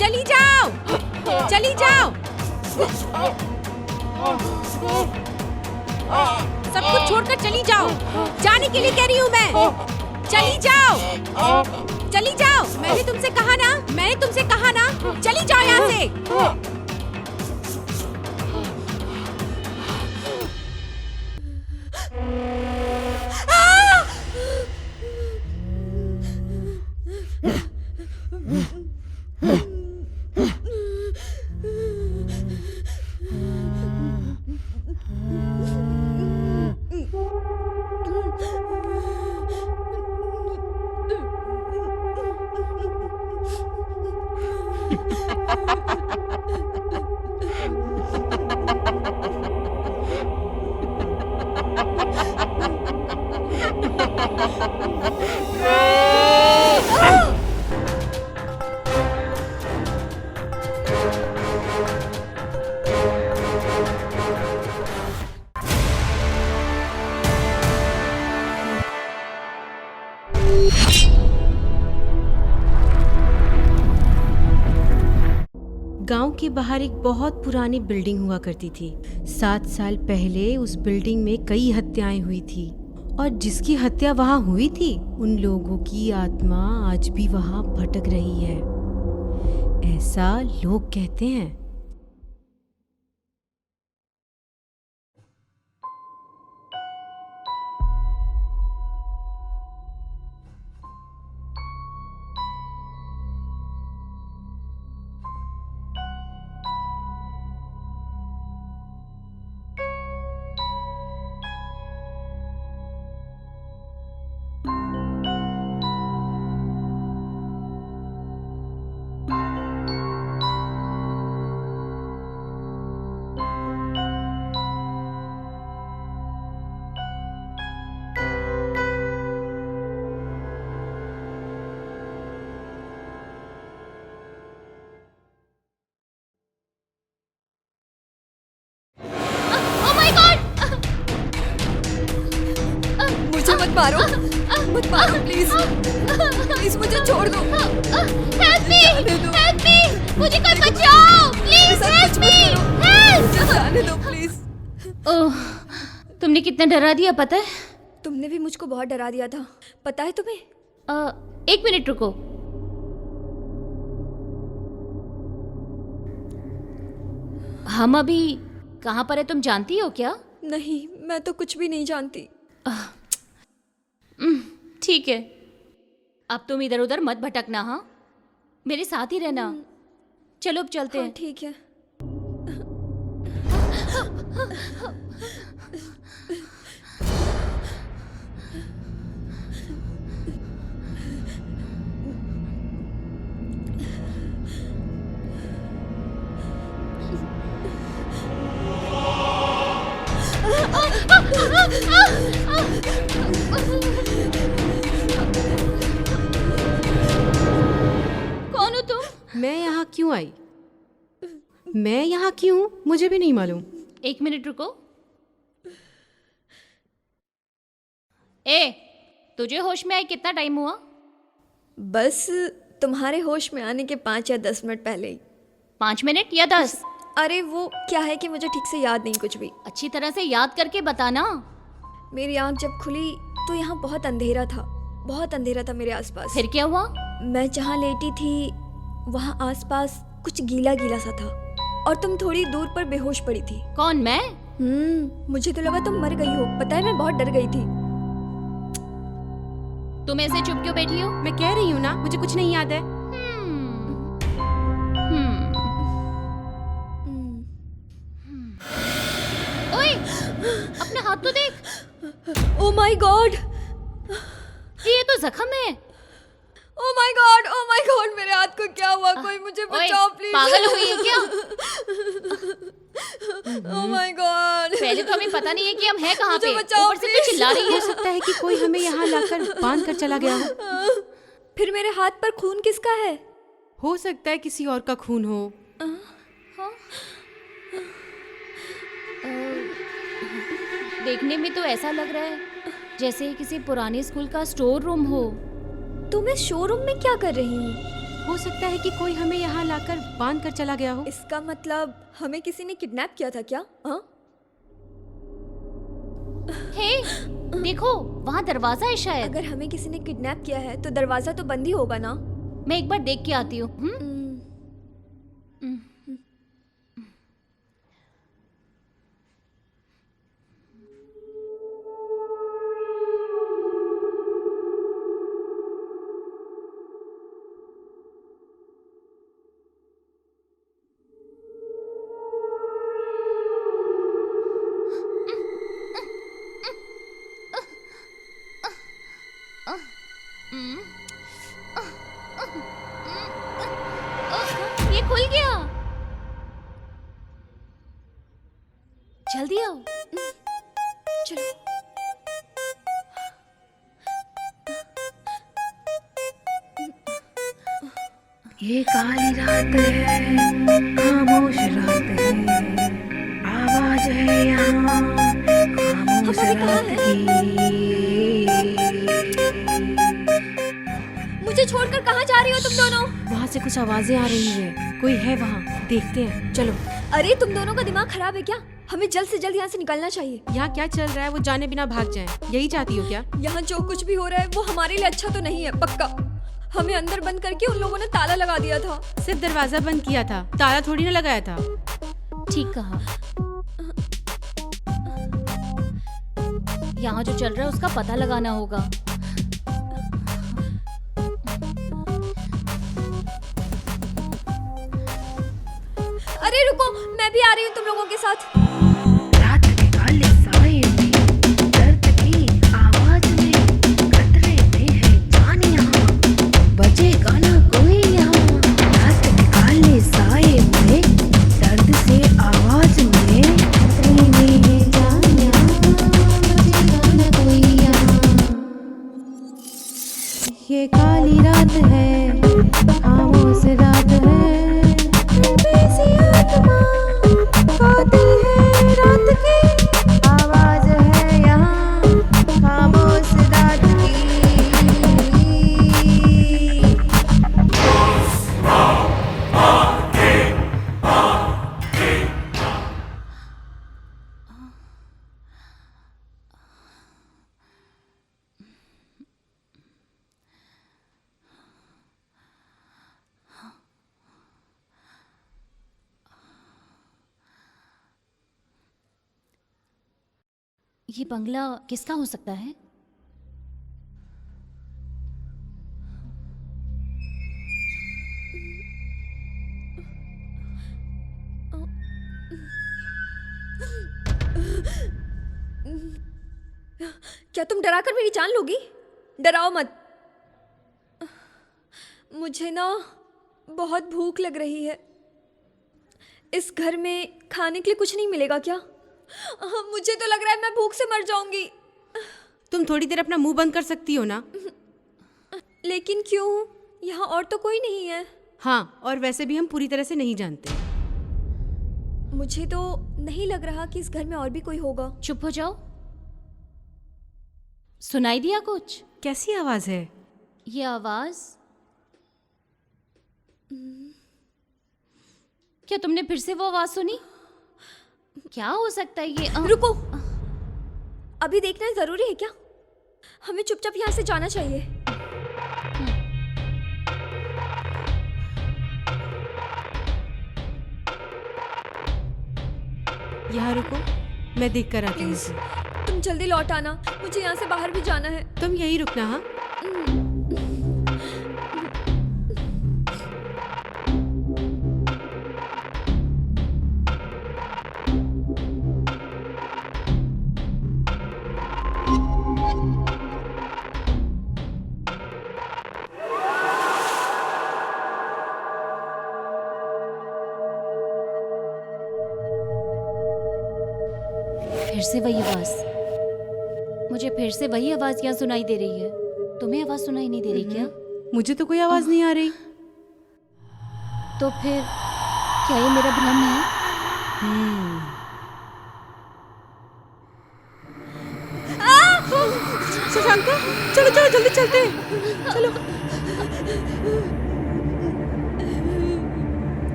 चली जाओ, चली जाओ। सब कुछ छोड़कर चली जाओ। जाने के लिए कह रही हूँ मैं। चली जाओ, चली जाओ। मैंने तुमसे कहा ना, चली जाओ यहाँ से। गांव के बाहर एक बहुत पुरानी बिल्डिंग हुआ करती थी। 7 साल पहले उस बिल्डिंग में कई हत्याएं हुई थी और जिसकी हत्या वहां हुई थी उन लोगों की आत्मा आज भी वहां भटक रही है, ऐसा लोग कहते हैं। मत मारो प्लीज, प्लीज मुझे छोड़ दो। हेल्प मी, हेल्प मी, मुझे कोई बचाओ प्लीज, हेल्प मी, मुझे जाने दो प्लीज। ओह, तुमने कितना डरा दिया पता है? तुमने भी मुझको बहुत डरा दिया था, पता है तुम्हें? 1 मिनट रुको। हम अभी कहाँ पर है तुम जानती हो क्या? नहीं, मैं तो कुछ भी नहीं जानती। ठीक है, अब तुम इधर उधर मत भटकना, हाँ? मेरे साथ ही रहना। चलो अब चलते हैं। ठीक है। कौन हो तुम? मैं यहाँ क्यों आई? मैं यहाँ क्यों, मुझे भी नहीं मालूम। 1 मिनट रुको। ए, तुझे होश में आए कितना टाइम हुआ? बस तुम्हारे होश में आने के 5 या 10 मिनट पहले ही। 5 मिनट या 10? अरे वो क्या है कि मुझे ठीक से याद नहीं कुछ भी। अच्छी तरह से याद करके बताना। मेरी आंख जब खुली तो यहाँ बहुत अंधेरा था, बहुत अंधेरा था मेरे आसपास। फिर क्या हुआ? मैं जहाँ लेटी थी वहाँ आसपास कुछ गीला गीला सा था और तुम थोड़ी दूर पर बेहोश पड़ी थी। कौन, मैं? मुझे तो लगा तुम मर गई हो। पता है मैं बहुत डर गई थी। तुम ऐसे चुप क्यों बैठी हो? मैं कह रही हूँ ना, मुझे कुछ नहीं याद है। ओए, अपना हाथ तो देख। ओह माय गॉड, ये तो जख्म है। ओह माय गॉड, मेरे हाथ को क्या हुआ? कोई मुझे बचाओ प्लीज। पागल हो गई है क्या? ओह माय गॉड, पहले तो हमें पता नहीं है कि हम हैं कहाँ पे। बचाओ, ऊपर से तो चिल्ला रही हो है। सकता है कि कोई हमें यहाँ लाकर बांध कर चला गया हो। फिर मेरे हाथ पर खून किसका है? हो सकता है किसी और का खून हो। देखने में तो ऐसा लग रहा है जैसे किसी पुराने स्कूल का स्टोर रूम हो। तुम इस शोरूम में क्या कर रही हो? हो सकता है कि कोई हमें यहाँ लाकर बांध कर चला गया हो। इसका मतलब हमें किसी ने किडनैप किया था क्या? हाँ? हे, देखो वहाँ दरवाजा है शायद। अगर हमें किसी ने किडनैप किया है तो दरवाजा तो बंद ही होगा ना? मैं एक बार देख के आती हूँ। ये खुल गया। जल्दी आओ। चलो। ये काली रात है, खामोश रात है, आवाज है यहाँ खामोश हम अभी कहाँ रात हैं? की। मुझे छोड़कर कहाँ जा रही हो तुम दोनों? वहाँ से कुछ आवाजें आ रही है, कोई है वहाँ, देखते हैं, चलो। अरे तुम दोनों का दिमाग खराब है क्या? हमें जल्द से जल्द यहाँ से निकलना चाहिए। यहाँ क्या चल रहा है वो जाने बिना भाग जाएं, यही चाहती हो क्या? यहाँ जो कुछ भी हो रहा है वो हमारे लिए अच्छा तो नहीं है, पक्का। हमें अंदर बंद करके उन लोगों ने ताला लगा दिया था। सिर्फ दरवाजा बंद किया था, ताला थोड़ी ना लगाया था। ठीक कहा। यहाँ जो चल रहा है उसका पता लगाना होगा। अरे रुको, मैं भी आ रही हूँ तुम लोगों के साथ। रात के काले साए में, दर्द की आवाज में, खतरे में है जान यहाँ, बजेगा ना कोई यहाँ। रात के काले साए में, दर्द से आवाज में, खतरे में है जान यहाँ, बजेगा ना कोई यहाँ। ये काली रात है, खामोश रात है, बेसी आत्मा गाती है रात की, आवाज है यहाँ खामोश रात की। ये बंगला किसका हो सकता है? क्या तुम डरा कर मेरी जान लोगी? डराओ मत। मुझे ना बहुत भूख लग रही है। इस घर में खाने के लिए कुछ नहीं मिलेगा क्या? मुझे तो लग रहा है मैं भूख से मर जाऊंगी। तुम थोड़ी देर अपना मुंह बंद कर सकती हो ना? लेकिन क्यों? यहाँ और तो कोई नहीं है। हाँ, और वैसे भी हम पूरी तरह से नहीं जानते। मुझे तो नहीं लग रहा कि इस घर में और भी कोई होगा। चुप हो जाओ। सुनाई दिया कुछ? कैसी आवाज है? ये आवाज क्या तुमने फिर से वो आवाज सुनी? क्या हो सकता है ये? रुको, अभी देखना जरूरी है क्या? हमें चुपचाप यहाँ से जाना चाहिए। यहाँ रुको, मैं देख कर आती हूँ। प्लीज तुम जल्दी लौट आना, मुझे यहाँ से बाहर भी जाना है। तुम यही रुकना। हाँ, फिर से वही आवाज। मुझे फिर से वही आवाज यहाँ सुनाई दे रही है। तुम्हें आवाज सुनाई नहीं दे रही क्या? मुझे तो कोई आवाज नहीं आ रही। तो फिर क्या ये मेरा भ्रम है? शशांका, चलो चलो जल्दी चलते हैं, चलो।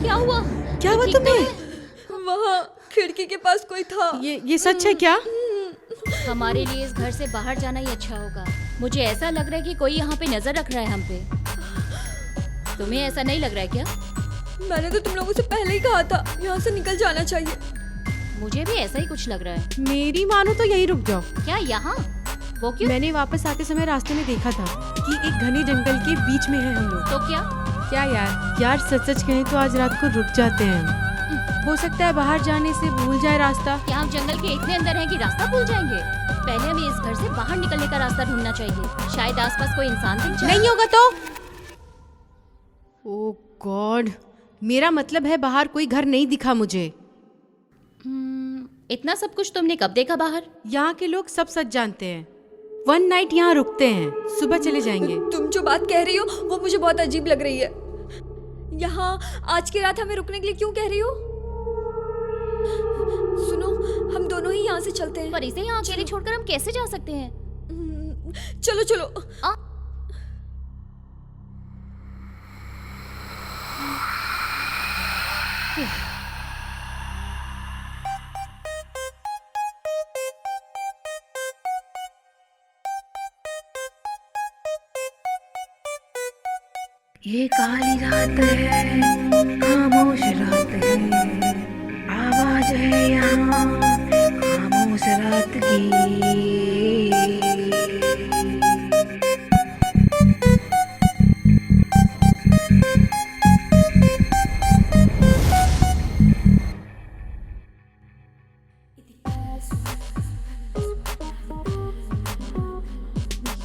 क्या हुआ? क्या हुआ ठीक तो तुम्हें? है? वहाँ खिड़की के पास कोई था। ये सच है क्या? हमारे लिए इस घर से बाहर जाना ही अच्छा होगा। मुझे ऐसा लग रहा है कि कोई यहाँ पे नजर रख रहा है हम पे। तुम्हें ऐसा नहीं लग रहा है क्या? मैंने तो तुम लोगों से पहले ही कहा था यहाँ से निकल जाना चाहिए। मुझे भी ऐसा ही कुछ लग रहा है। मेरी मानो तो यहीं रुक जाओ। क्या यहाँ? वो क्यों? मैंने वापस आते समय रास्ते में देखा था कि एक घने जंगल के बीच में है हम लोग। तो क्या? क्या यार सच सच कहें तो आज रात को रुक जाते हैं। हो सकता है बाहर जाने से भूल जाए रास्ता। क्या हम जंगल के इतने अंदर हैं कि रास्ता भूल जाएंगे? पहले हमें इस घर से बाहर निकलने का रास्ता ढूंढना चाहिए। शायद आसपास कोई इंसान दिख जाए। नहीं होगा तो? ओह गॉड, मेरा मतलब है बाहर कोई घर नहीं दिखा मुझे। इतना सब कुछ तुमने कब देखा बाहर? यहाँ के लोग सब सच जानते हैं। 1 नाइट यहाँ रुकते हैं, सुबह चले जाएंगे। तुम जो बात कह रही हो वो मुझे बहुत अजीब लग रही है। यहाँ आज की रात हमें रुकने के लिए क्यों कह रही हो? सुनो, हम दोनों ही यहाँ से चलते हैं। पर इसे यहाँ अकेले छोड़कर हम कैसे जा सकते हैं? चलो चलो। ये काली रात है, खामोश रात है, आवाज है यहाँ खामोश रात की।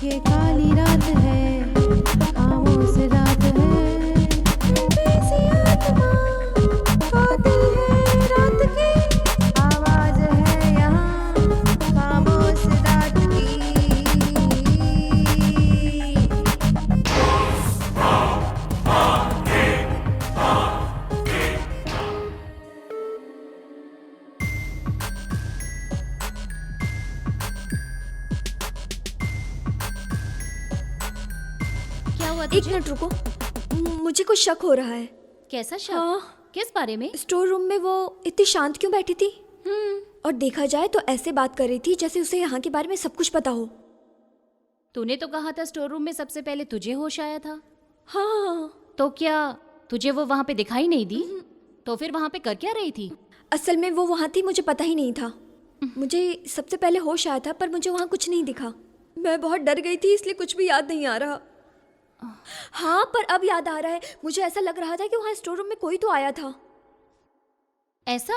ये काली रात है, खामोश रात है, बेसी आत्मा कातिल है रात की, आवाज है यहाँ खामोश रात की। क्या हुआ एक तुझे? मिनट रुको, मुझे कुछ शक हो रहा है। कैसा शक? हाँ। किस बारे में? स्टोर रूम में वो इतनी शांत क्यों बैठी थी? और देखा जाए तो ऐसे बात कर रही थी जैसे उसे यहाँ के बारे में सब कुछ पता हो। तूने तो कहा था स्टोर रूम में सबसे पहले तुझे होश आया था। हाँ, तो क्या तुझे वो वहाँ पे दिखाई नहीं दी? तो फिर वहाँ पे कर क्या रही थी? असल में वो वहाँ थी, मुझे पता ही नहीं था। मुझे सबसे पहले होश आया था पर मुझे वहाँ कुछ नहीं दिखा। मैं बहुत डर गई थी इसलिए कुछ भी याद नहीं आ रहा। हाँ, पर अब याद आ रहा है। मुझे ऐसा लग रहा था कि वहाँ स्टोर रूम में कोई तो आया था। ऐसा?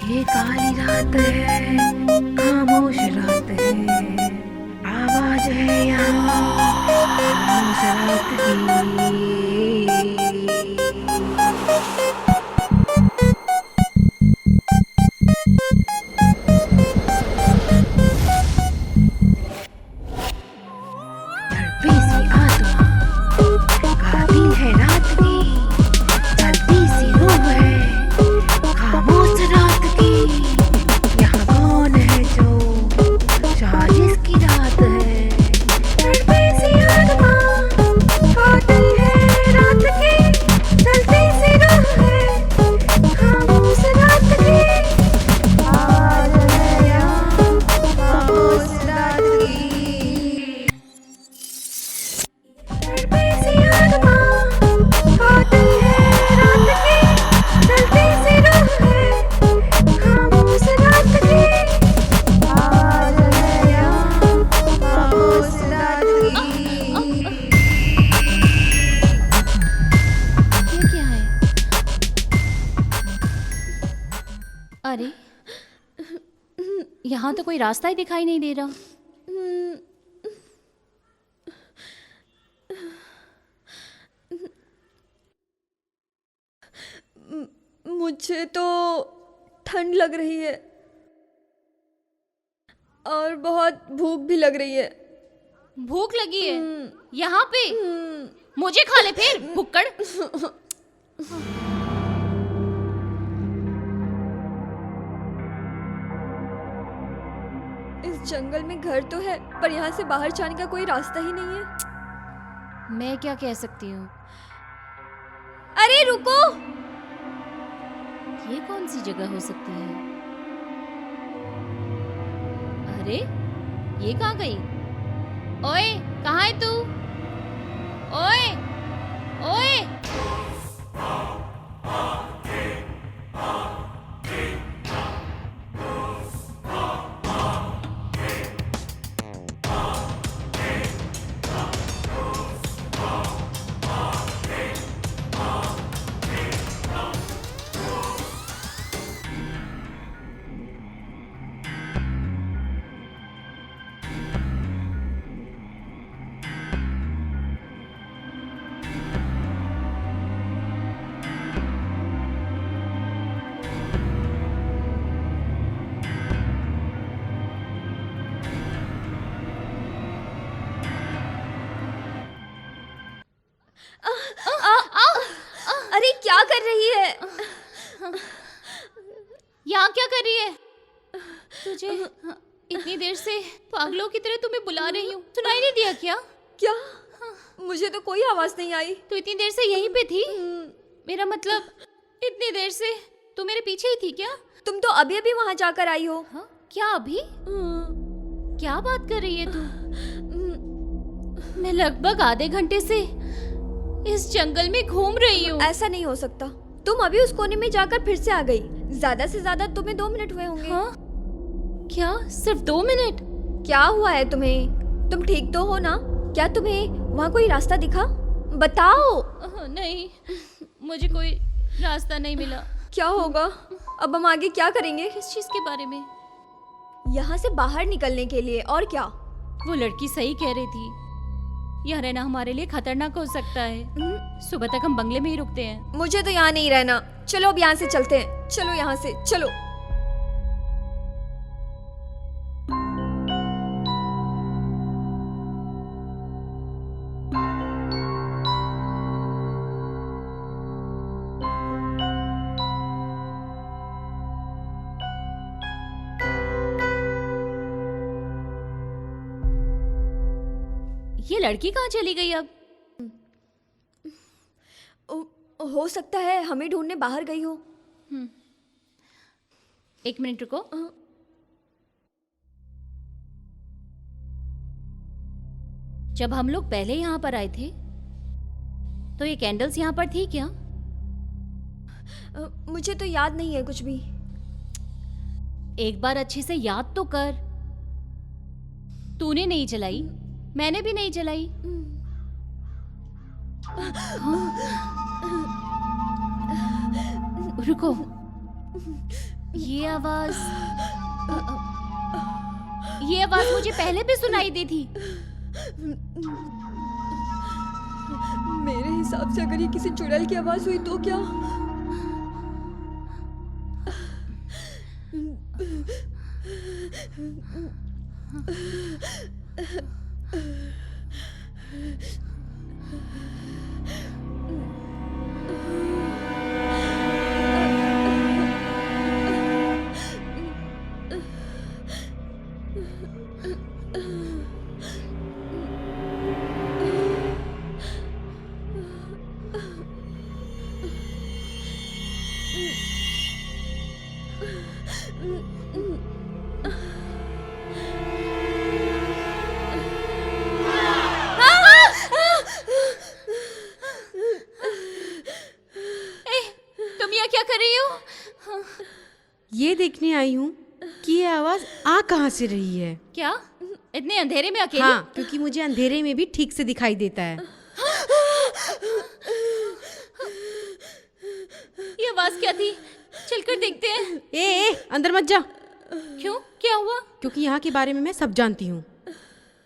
ये काली रात है, खामोश रात है, आवाज है यहाँ खामोश रात की। तड़पी सी आत्मा कातिल है रात की, जलती सी रूह है खामोश रात की। यहाँ कौन है जो साजिश की रात है? तड़पी सी आत्मा कातिल है रात की, जलती सी रूह है खामोश रात की। आवाज है यहाँ खामोश रात की। तड़पी सी आत्मा कातिल है रात की, जलती सी रूह है खामोश रात की। आवाज है यहाँ खामोश रात की। ये क्या है? अरे यहाँ तो कोई रास्ता ही दिखाई नहीं दे रहा। मुझे तो ठंड लग रही है और बहुत भूख भी लग रही है। भूख लगी है यहाँ पे? मुझे खा ले फिर, भुक्कड़। इस जंगल में घर तो है पर यहाँ से बाहर जाने का कोई रास्ता ही नहीं है। मैं क्या कह सकती हूँ? अरे रुको! ये कौन सी जगह हो सकती है? अरे ये कहाँ गई? ओए कहाँ है तू? ओए ओए! अरे क्या कर रही है? यहाँ क्या कर रही है? तुझे इतनी देर से पागलों की तरह तुम्हें बुला रही हूँ, सुनाई नहीं दिया क्या? क्या? मुझे तो कोई आवाज नहीं आई। तू इतनी देर से यहीं पे थी? मेरा मतलब इतनी देर से तू मेरे पीछे ही थी क्या? तुम तो अभी अभी वहां जाकर आई हो। हाँ? क्या अभी? क्या बात कर रही है तू? मैं लगभग आधे घंटे से इस जंगल में घूम रही हूँ। ऐसा नहीं हो सकता। तुम अभी उस कोने में जाकर फिर से आ गई। ज्यादा से ज्यादा तुम्हें 2 मिनट हुए होंगे। हाँ? क्या सिर्फ 2 मिनट? क्या हुआ है तुम्हें? तुम ठीक तो हो ना? क्या तुम्हें वहाँ कोई रास्ता दिखा? बताओ। नहीं, मुझे कोई रास्ता नहीं मिला। क्या होगा? अब हम आगे क्या करेंगे? किस चीज के बारे में? यहाँ से बाहर निकलने के लिए। और क्या? वो लड़की सही कह रही थी, यहाँ रहना हमारे लिए खतरनाक हो सकता है। सुबह तक हम बंगले में ही रुकते हैं। मुझे तो यहाँ नहीं रहना। चलो अब यहाँ से चलते हैं। चलो यहाँ से चलो। ये लड़की कहाँ चली गई अब? हो सकता है हमें ढूंढने बाहर गई हो। 1 मिनट रुको। जब हम लोग पहले यहाँ पर आए थे तो ये कैंडल्स यहाँ पर थी क्या? मुझे तो याद नहीं है कुछ भी। एक बार अच्छे से याद तो कर। तूने नहीं जलाई, मैंने भी नहीं जलाई। रुको, ये आवाज मुझे पहले भी सुनाई दी थी। मेरे हिसाब से अगर ये किसी चुड़ैल की आवाज हुई तो क्या? क्या कर रही हो? ये देखने आई हूँ कि ये आवाज आ कहाँ से रही है। क्या इतने अंधेरे में अकेले? हाँ, क्योंकि मुझे अंधेरे में भी ठीक से दिखाई देता है। ये आवाज क्या थी? चलकर देखते हैं। ए, अंदर मत जा। क्यों? क्या हुआ? क्योंकि यहाँ के बारे में मैं सब जानती हूँ।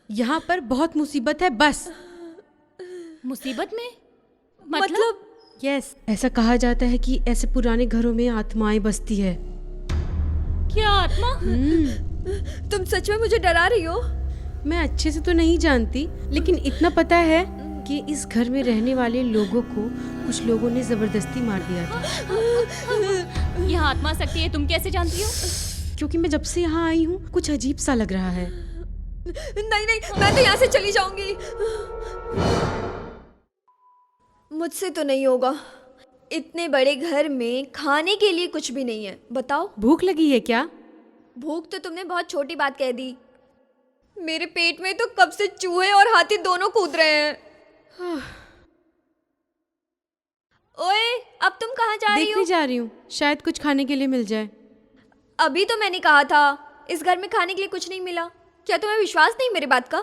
यहाँ पर बहुत मुसीबत है। बस मुसीबत में? मतलब यस, ऐसा कहा जाता है कि ऐसे पुराने घरों में आत्माएं बसती है। क्या आत्मा? तुम सच में मुझे डरा रही हो? मैं अच्छे से तो नहीं जानती, लेकिन इतना पता है कि इस घर में रहने वाले लोगों को कुछ लोगों ने जबरदस्ती मार दिया था। यह आत्मा शक्ति है, तुम कैसे जानती हो? क्योंकि मैं जब से यहाँ आई हूँ कुछ अजीब सा लग रहा है। नहीं नहीं, मैं तो यहाँ से चली जाऊंगी। मुझसे तो नहीं होगा। इतने बड़े घर में खाने के लिए कुछ भी नहीं है। बताओ। भूख लगी है क्या? भूख तो तुमने बहुत छोटी बात कह दी। मेरे पेट में तो कब से चूहे और हाथी दोनों कूद रहे हैं। ओए, अब तुम कहाँ जा रही हो? देखने जा रही हूँ, शायद कुछ खाने के लिए मिल जाए। अभी तो मैंने कहा था इस घर में खाने के लिए कुछ नहीं मिला। क्या तुम्हें विश्वास नहीं मेरी बात का?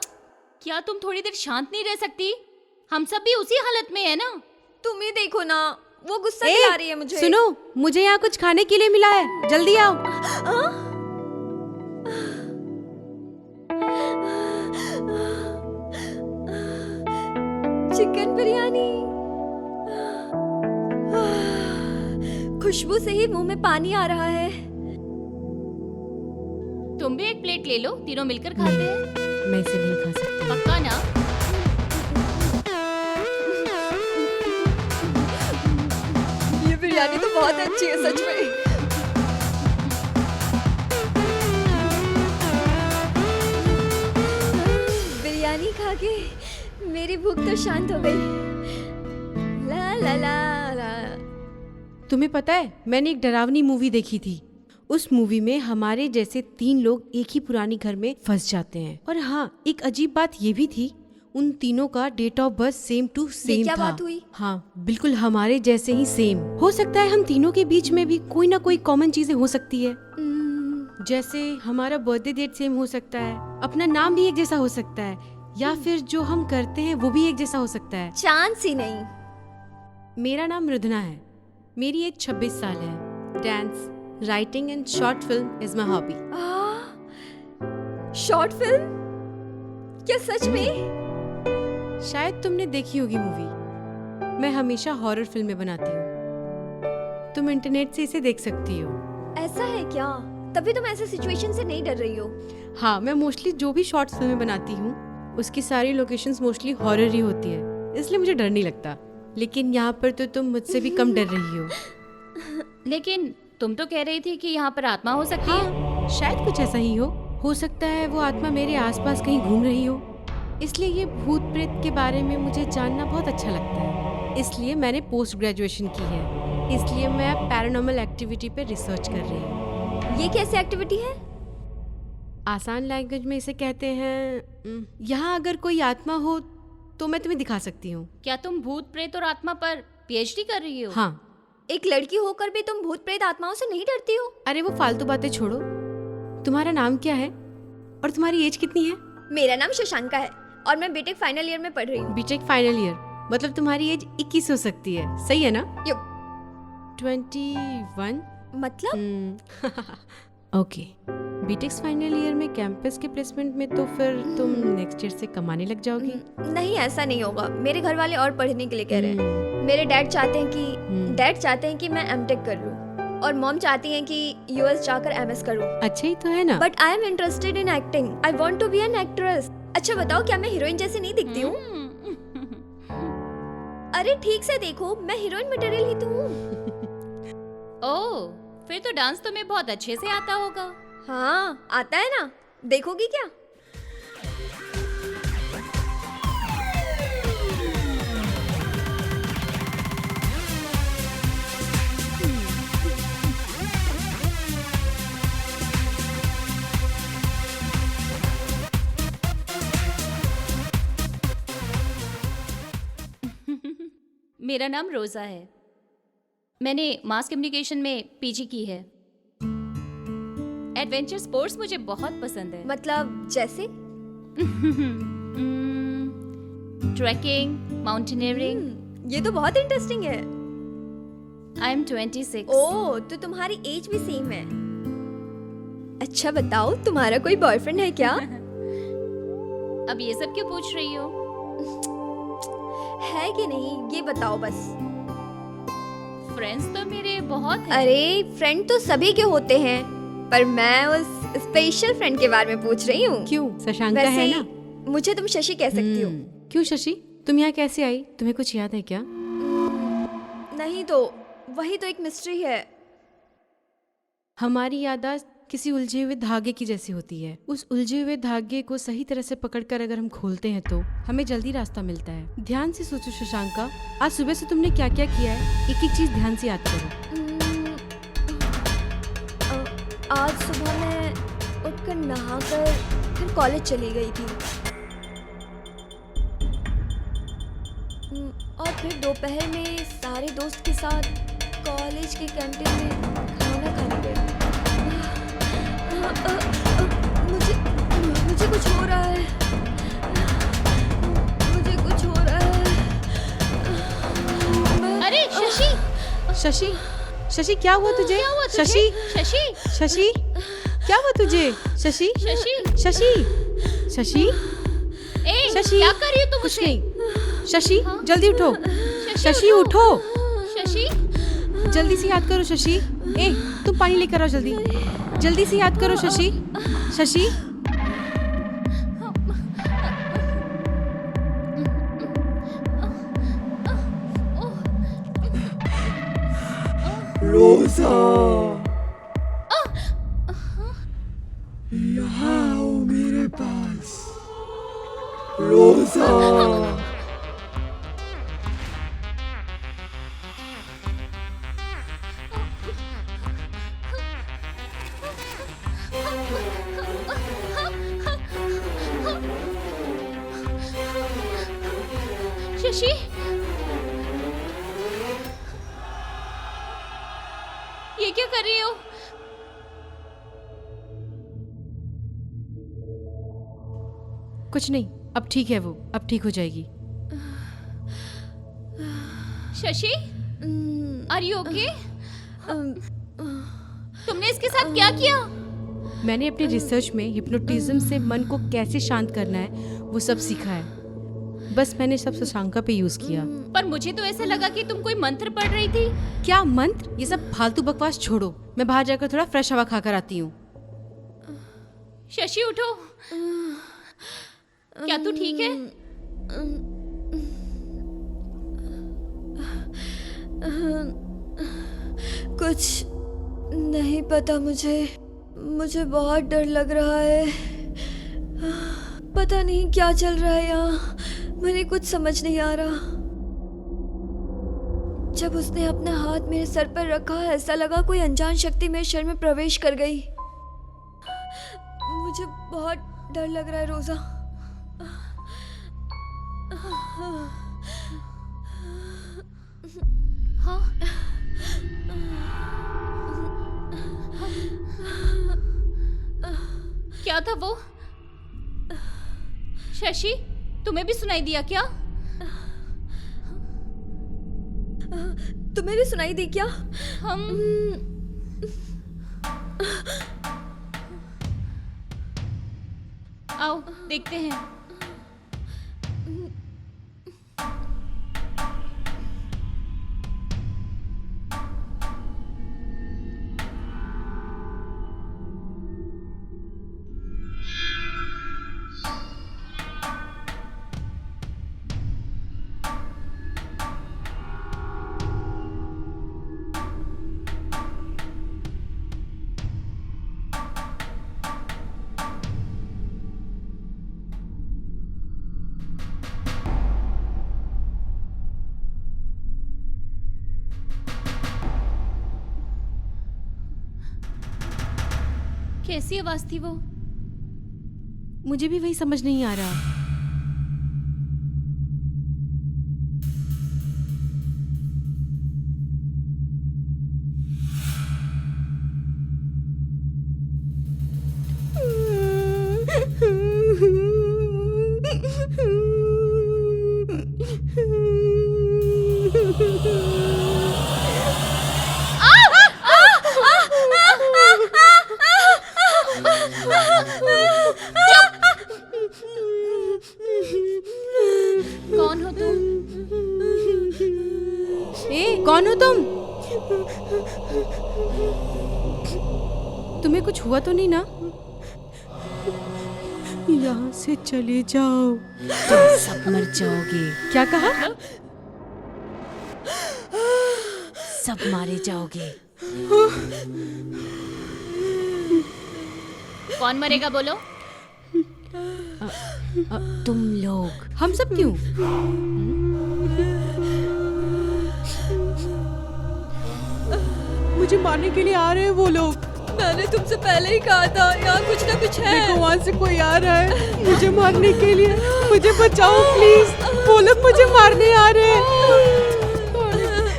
क्या तुम थोड़ी देर शांत नहीं रह सकती? हम सब भी उसी हालत में है ना। तुम ही देखो ना, वो गुस्सा दिला रही है मुझे। सुनो, मुझे यहाँ कुछ खाने के लिए मिला है, जल्दी आओ। चिकन बिरयानी। खुशबू से ही मुंह में पानी आ रहा है। तुम भी एक प्लेट ले लो, तीनों मिलकर खाते हैं। मैं इसे नहीं खा सकती। पक्का ना? ये बिरयानी तो बहुत अच्छी है सच में। बिरयानी खा के मेरी भूख तो शांत हो गई। ला ला ला ला। तुम्हें पता है, मैंने एक डरावनी मूवी देखी थी। उस मूवी में हमारे जैसे 3 लोग एक ही पुरानी घर में फंस जाते हैं। और हाँ, एक अजीब बात ये भी थी, उन तीनों का date of birth same to same क्या था। बात हुई? हाँ, बिल्कुल हमारे जैसे ही सेम। हो सकता है हम तीनों के बीच में भी कोई ना कोई कॉमन चीजें हो सकती है। जैसे हमारा बर्थडे डेट सेम हो सकता है, अपना नाम भी एक जैसा हो सकता है, या फिर जो हम करते हैं वो भी एक जैसा हो सकता है। चांस ही नहीं। मेरा नाम मृदना है, मेरी एज 26 साल है। Dance, writing and short film is my hobby. Short film? क्या सच में? शायद तुमने देखी होगी मूवी। मैं हमेशा हॉरर फिल्में बनाती हूँ, तुम इंटरनेट से इसे देख सकती हो। ऐसा है क्या? तभी तुम ऐसे सिचुएशन से नहीं डर रही हो। हाँ, मैं मोस्टली जो भी शॉर्ट फिल्में बनाती हूँ उसकी सारी लोकेशंस मोस्टली हॉरर ही होती है, इसलिए मुझे डर नहीं लगता। लेकिन यहाँ पर तो तुम मुझसे भी कम डर रही हो। लेकिन तुम तो कह रही थी कि यहाँ पर आत्मा हो सकती है। हाँ, शायद कुछ ऐसा ही हो सकता है वो आत्मा मेरे आसपास कहीं घूम रही हो। इसलिए ये भूत प्रेत के बारे में मुझे जानना बहुत अच्छा लगता है। इसलिए मैंने पोस्ट ग्रेजुएशन की है, इसलिए मैं पैरानॉर्मल एक्टिविटी पे रिसर्च कर रही हूँ। ये कैसी एक्टिविटी है? आसान लैंग्वेज में इसे कहते हैं, यहाँ अगर कोई आत्मा हो तो मैं तुम्हें दिखा सकती हूँ। क्या तुम भूत प्रेत और आत्मा पर पीएचडी कर रही हो? हाँ। एक लड़की होकर भी तुम भूत प्रेत आत्माओं से नहीं डरती हो? अरे वो फालतू बातें छोड़ो, तुम्हारा नाम क्या है और तुम्हारी एज कितनी है? मेरा नाम शशांका है और मैं बीटेक फाइनल ईयर में पढ़ रही हूँ। बीटेक फाइनल ईयर मतलब तुम्हारी एज 21 हो सकती है, सही है ना? 21? मतलब? ओके। बीटेक फाइनल ईयर में कैंपस के प्लेसमेंट में तो फिर तुम नेक्स्ट ईयर से कमाने लग जाओगी। नहीं, ऐसा नहीं होगा। मेरे घर वाले और पढ़ने के लिए कह रहे हैं। मेरे डैड चाहते हैं कि मैं एमटेक कर लूं और मॉम चाहती हैं कि यूएस जाकर एमएस करूं। अच्छा ही तो है ना। But I am interested in acting. I want to be an actress. अच्छा बताओ, क्या मैं हीरोइन जैसी नहीं दिखती हूँ? अरे ठीक से देखो, मैं हीरोइन मटेरियल ही तो हूँ। ओह, फिर तो डांस तुम्हें बहुत अच्छे से आता होगा। हाँ, आता है ना। देखोगी क्या? मेरा नाम रोजा है। मैंने मास कम्युनिकेशन में पीजी की है। एडवेंचर स्पोर्ट्स मुझे बहुत पसंद है। मतलब जैसे? Trekking, mountaineering. ये तो बहुत इंटरेस्टिंग है। I am 26। ओह, तो तुम्हारी एज भी सेम है। अच्छा बताओ, तुम्हारा कोई बॉयफ्रेंड है क्या? अब ये सब क्यों पूछ रही हो? है कि नहीं, ये बताओ बस। फ्रेंड्स तो मेरे बहुत हैं। अरे फ्रेंड तो सभी के होते हैं, पर मैं उस स्पेशल फ्रेंड के बारे में पूछ रही हूँ। क्यों, शशांक का है वैसे ना? मुझे तुम शशि कह सकती हो। क्यों शशि, तुम यहाँ कैसे आई? तुम्हें कुछ याद है क्या? नहीं तो वही तो एक मिस्ट्री है। हमारी याददाश्त किसी उलझे हुए धागे की जैसी होती है। उस उलझे हुए धागे को सही तरह से पकड़कर अगर हम खोलते हैं तो हमें जल्दी रास्ता मिलता है। ध्यान से सोचो शशांका, आज सुबह से तुमने क्या क्या किया है? एक एक चीज ध्यान से याद करो। आज सुबह मैं उठकर नहाकर फिर कॉलेज चली गई थी। और फिर दोपहर में सारे दोस्त के साथ कॉलेज के कैंटीन में खाना खाने गए। मुझे कुछ हो रहा है। मुझे कुछ हो रहा है। अरे शशि, शशि, शशि क्या हुआ तुझे? क्या हुआ तुझे? शशि, शशि, शशि क्या हुआ तुझे? शशि, शशि, शशि, शशि, ए, शशि, क्या कर रही हो तुम कुछ उसे? नहीं। शशि, जल्दी उठो। शशि, शशि उठो, शशि, जल्दी से याद करो शशि। ए, तुम पानी लेकर आओ जल्दी। जल्दी से याद करो शशि। शशि, रोजा, यहाँ आओ मेरे पास। रोजा, शशि, ये क्या कर रही हो? कुछ नहीं, अब ठीक है वो, अब ठीक हो जाएगी। Shashi, are you okay? तुमने इसके साथ क्या किया? मैंने अपने रिसर्च में हिप्नोटिज्म से मन को कैसे शांत करना है वो सब सीखा है। बस मैंने सब शशांका पे यूज किया। पर मुझे तो ऐसा लगा कि तुम कोई मंत्र पढ़ रही थी। क्या मंत्र? ये सब फालतू बकवास छोड़ो, मैं बाहर जाकर थोड़ा फ्रेश हवा खाकर आती हूँ। शशि उठो, क्या तू ठीक है? कुछ नहीं पता मुझे बहुत डर लग रहा है। पता नहीं क्या चल रहा है यहाँ, मुझे कुछ समझ नहीं आ रहा। जब उसने अपना हाथ मेरे सर पर रखा, ऐसा लगा कोई अनजान शक्ति मेरे शरीर में प्रवेश कर गई। मुझे बहुत डर लग रहा है रोजा। हाँ, क्या था वो? शशि, तुम्हें भी सुनाई दिया क्या? तुम्हें भी सुनाई दी क्या? हम आओ देखते हैं। कैसी आवाज थी वो? मुझे भी वही समझ नहीं आ रहा। तुम्हें कुछ हुआ तो नहीं ना? यहाँ से चले जाओ, तुम सब मर जाओगे। क्या कहा? सब मारे जाओगे। कौन मरेगा बोलो? तुम लोग। हम सब क्यों? मुझे मारने के लिए आ रहे हैं वो लोग। मैंने तुमसे पहले ही कहा था यहाँ कुछ ना कुछ है। देखो वहाँ से कोई आ रहा है मुझे मारने के लिए। मुझे बचाओ प्लीज, वो लोग मुझे मारने आ रहे हैं।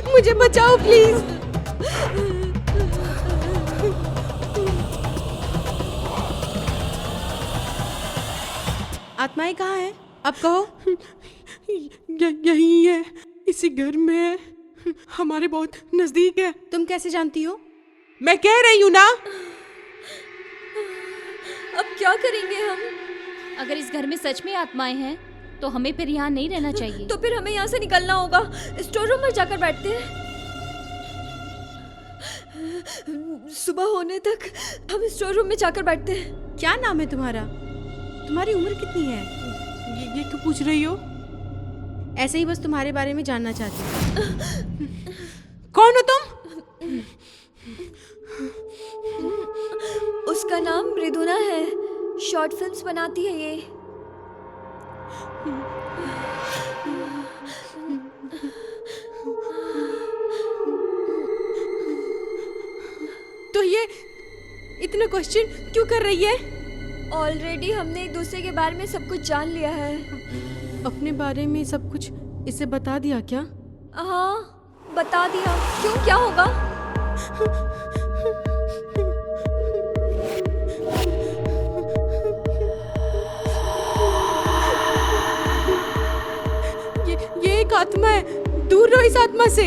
मुझे बचाओ प्लीज। आत्माएं कहाँ हैं? अब कहो। यही है, इसी घर में है, हमारे बहुत नजदीक है। तुम कैसे जानती हो? मैं कह रही हूँ ना। अब क्या करेंगे हम? अगर इस घर में सच में आत्माएं हैं तो हमें फिर यहाँ नहीं रहना चाहिए। तो फिर हमें यहाँ से निकलना होगा। स्टोर रूम में जाकर बैठते हैं। सुबह होने तक हम स्टोर रूम में जाकर बैठते हैं। क्या नाम है तुम्हारा? तुम्हारी उम्र कितनी है? ये क्यों पूछ रही हो? ऐसे ही बस तुम्हारे बारे में जानना चाहती हूँ। कौन हो तुम? उसका नाम मृदुना है, शॉर्ट फिल्म्स बनाती है ये। तो ये इतना क्वेश्चन क्यों कर रही है? ऑलरेडी हमने एक दूसरे के बारे में सब कुछ जान लिया है। अपने बारे में सब कुछ इसे बता दिया क्या? हाँ, बता दिया। क्यों, क्या होगा? ये एक आत्मा है, दूर रहो इस आत्मा से।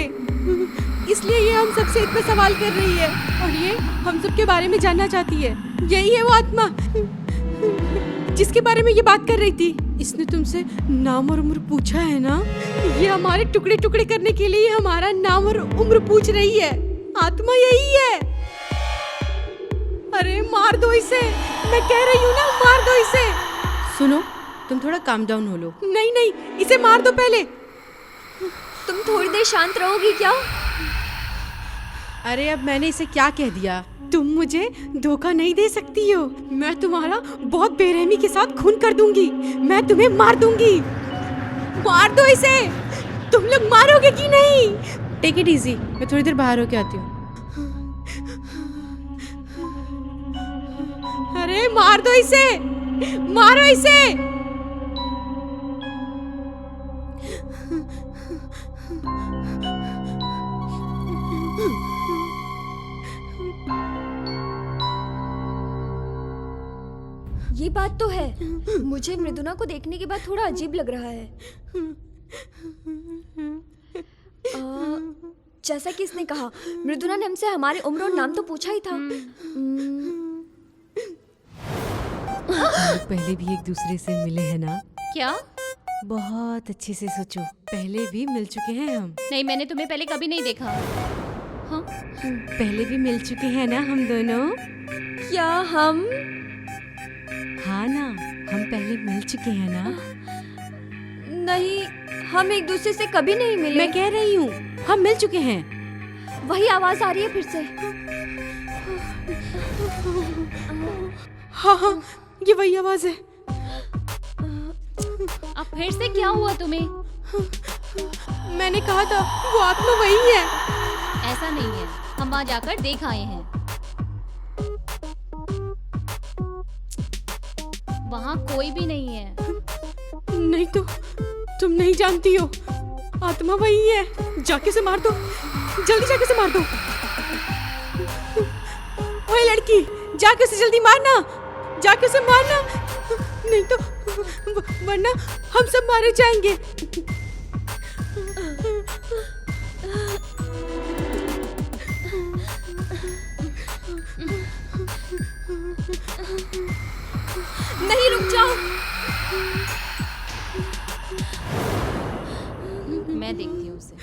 इसलिए ये हम सबसे इतना सवाल कर रही है और ये हम सब के बारे में जानना चाहती है। यही है वो आत्मा जिसके बारे में ये बात कर रही थी। इसने तुमसे नाम और उम्र पूछा है ना? ये हमारे टुकड़े टुकड़े करने के लिए हमारा नाम और उम्र पूछ रही है। आत्मा यही है। अरे मार दो इसे, मैं कह रही हूँ ना, मार दो इसे। सुनो, तुम थोड़ा काम डाउन हो लो। नहीं नहीं, इसे मार दो पहले। तुम थोड़ी देर शांत रहोगी क्या? अरे अब मैंने इसे क्या कह दिया? तुम मुझे धोखा नहीं दे सकती हो। मैं तुम्हारा बहुत बेरहमी के साथ खून कर दूंगी। मैं तुम्हें मार दूंगी। मार दो इसे। तुम लोग मारोगे कि नहीं? टेक इट इजी, मैं थोड़ी देर बाहर होके आती हूँ। अरे मार दो इसे, मारो इसे। ये बात तो है, मुझे मृदुना को देखने के बाद थोड़ा अजीब लग रहा है। जैसा कि इसने कहा, मृदुना ने हमसे हमारी उम्र और नाम तो पूछा ही था। पहले भी एक दूसरे से मिले हैं ना? क्या? बहुत अच्छे से सोचो, पहले भी मिल चुके हैं हम। नहीं, मैंने तुम्हें पहले कभी नहीं देखा। हाँ? पहले भी मिल चुके हैं ना हम दोनों? क्या हम? हाँ ना, हम पहले मिल चुके हैं ना? नहीं, हम एक दूसरे से कभी नहीं मिले। मैं कह रही हूँ हम मिल चुके हैं। वही आवाज आ रही है फिर से। हाँ हाँ, ये वही आवाज है। अब फिर से क्या हुआ तुम्हें? मैंने कहा था वो आत्मा वही है। ऐसा नहीं है, हम वहाँ जाकर देख आए हैं। वहाँ कोई भी नहीं है। नहीं तो तुम नहीं जानती हो, आत्मा वही है। जाके से मार दो, जल्दी जाके से मार दो। ओए लड़की, जाके उसे जल्दी मारना, जाके उसे मारना, नहीं तो वरना हम सब मारे जाएंगे। नहीं, रुक जाओ। मैं देखती हूँ उसे।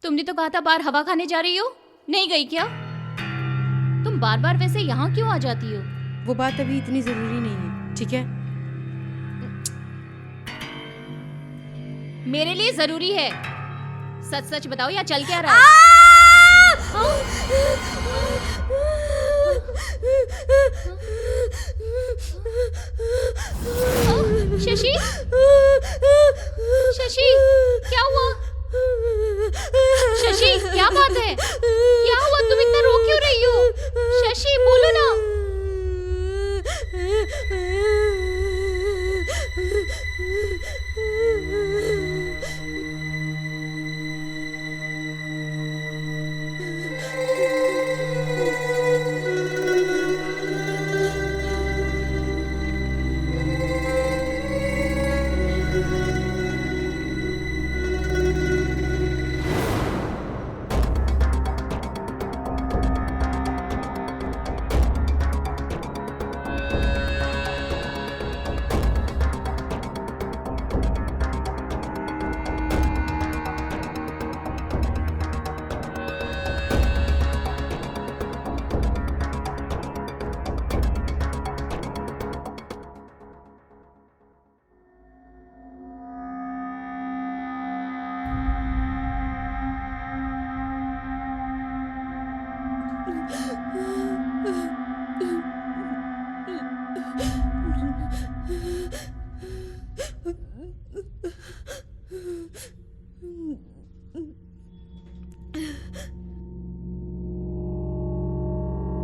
तुमने तो कहा था बाहर हवा खाने जा रही हो, नहीं गई क्या? तुम बार बार वैसे यहाँ क्यों आ जाती हो? वो बात अभी इतनी जरूरी नहीं है, ठीक है? मेरे लिए जरूरी है। सच सच बताओ, यहाँ चल क्या रहा है? शशि, शशि, क्या हुआ? शशि, क्या बात है? क्या हुआ? तुम इतना रो क्यों रही हो? शशि, बोलो ना।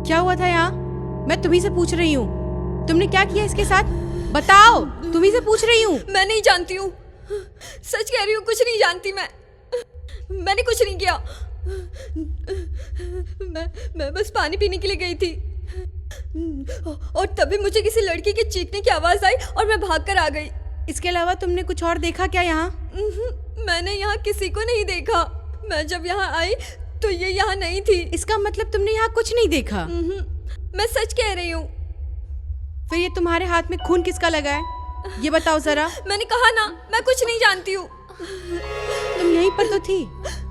क्या हुआ था यहाँ? मैं तुम्ही से पूछ रही हूँ, तुमने क्या किया इसके साथ? बताओ, तुम्ही से पूछ रही हूँ। मैं नहीं जानती हूँ, सच कह रही हूँ, कुछ नहीं जानती मैंने कुछ नहीं किया। मैं बस पानी पीने के लिए गई थी और तभी मुझे किसी लड़की के चीखने की आवाज आई और मैं भागकर आ गई। इसके अलावा तुमने कुछ और देखा क्या यहाँ? मैंने यहाँ किसी को नहीं देखा। मैं जब यहाँ आई तो ये यहाँ नहीं थी। इसका मतलब तुमने यहाँ कुछ नहीं देखा? मैं सच कह रही हूँ। फिर ये तुम्हारे हाथ में खून किसका लगा है, ये बताओ जरा। मैंने कहा ना, मैं कुछ नहीं जानती हूँ। तुम यहीं पर तो थी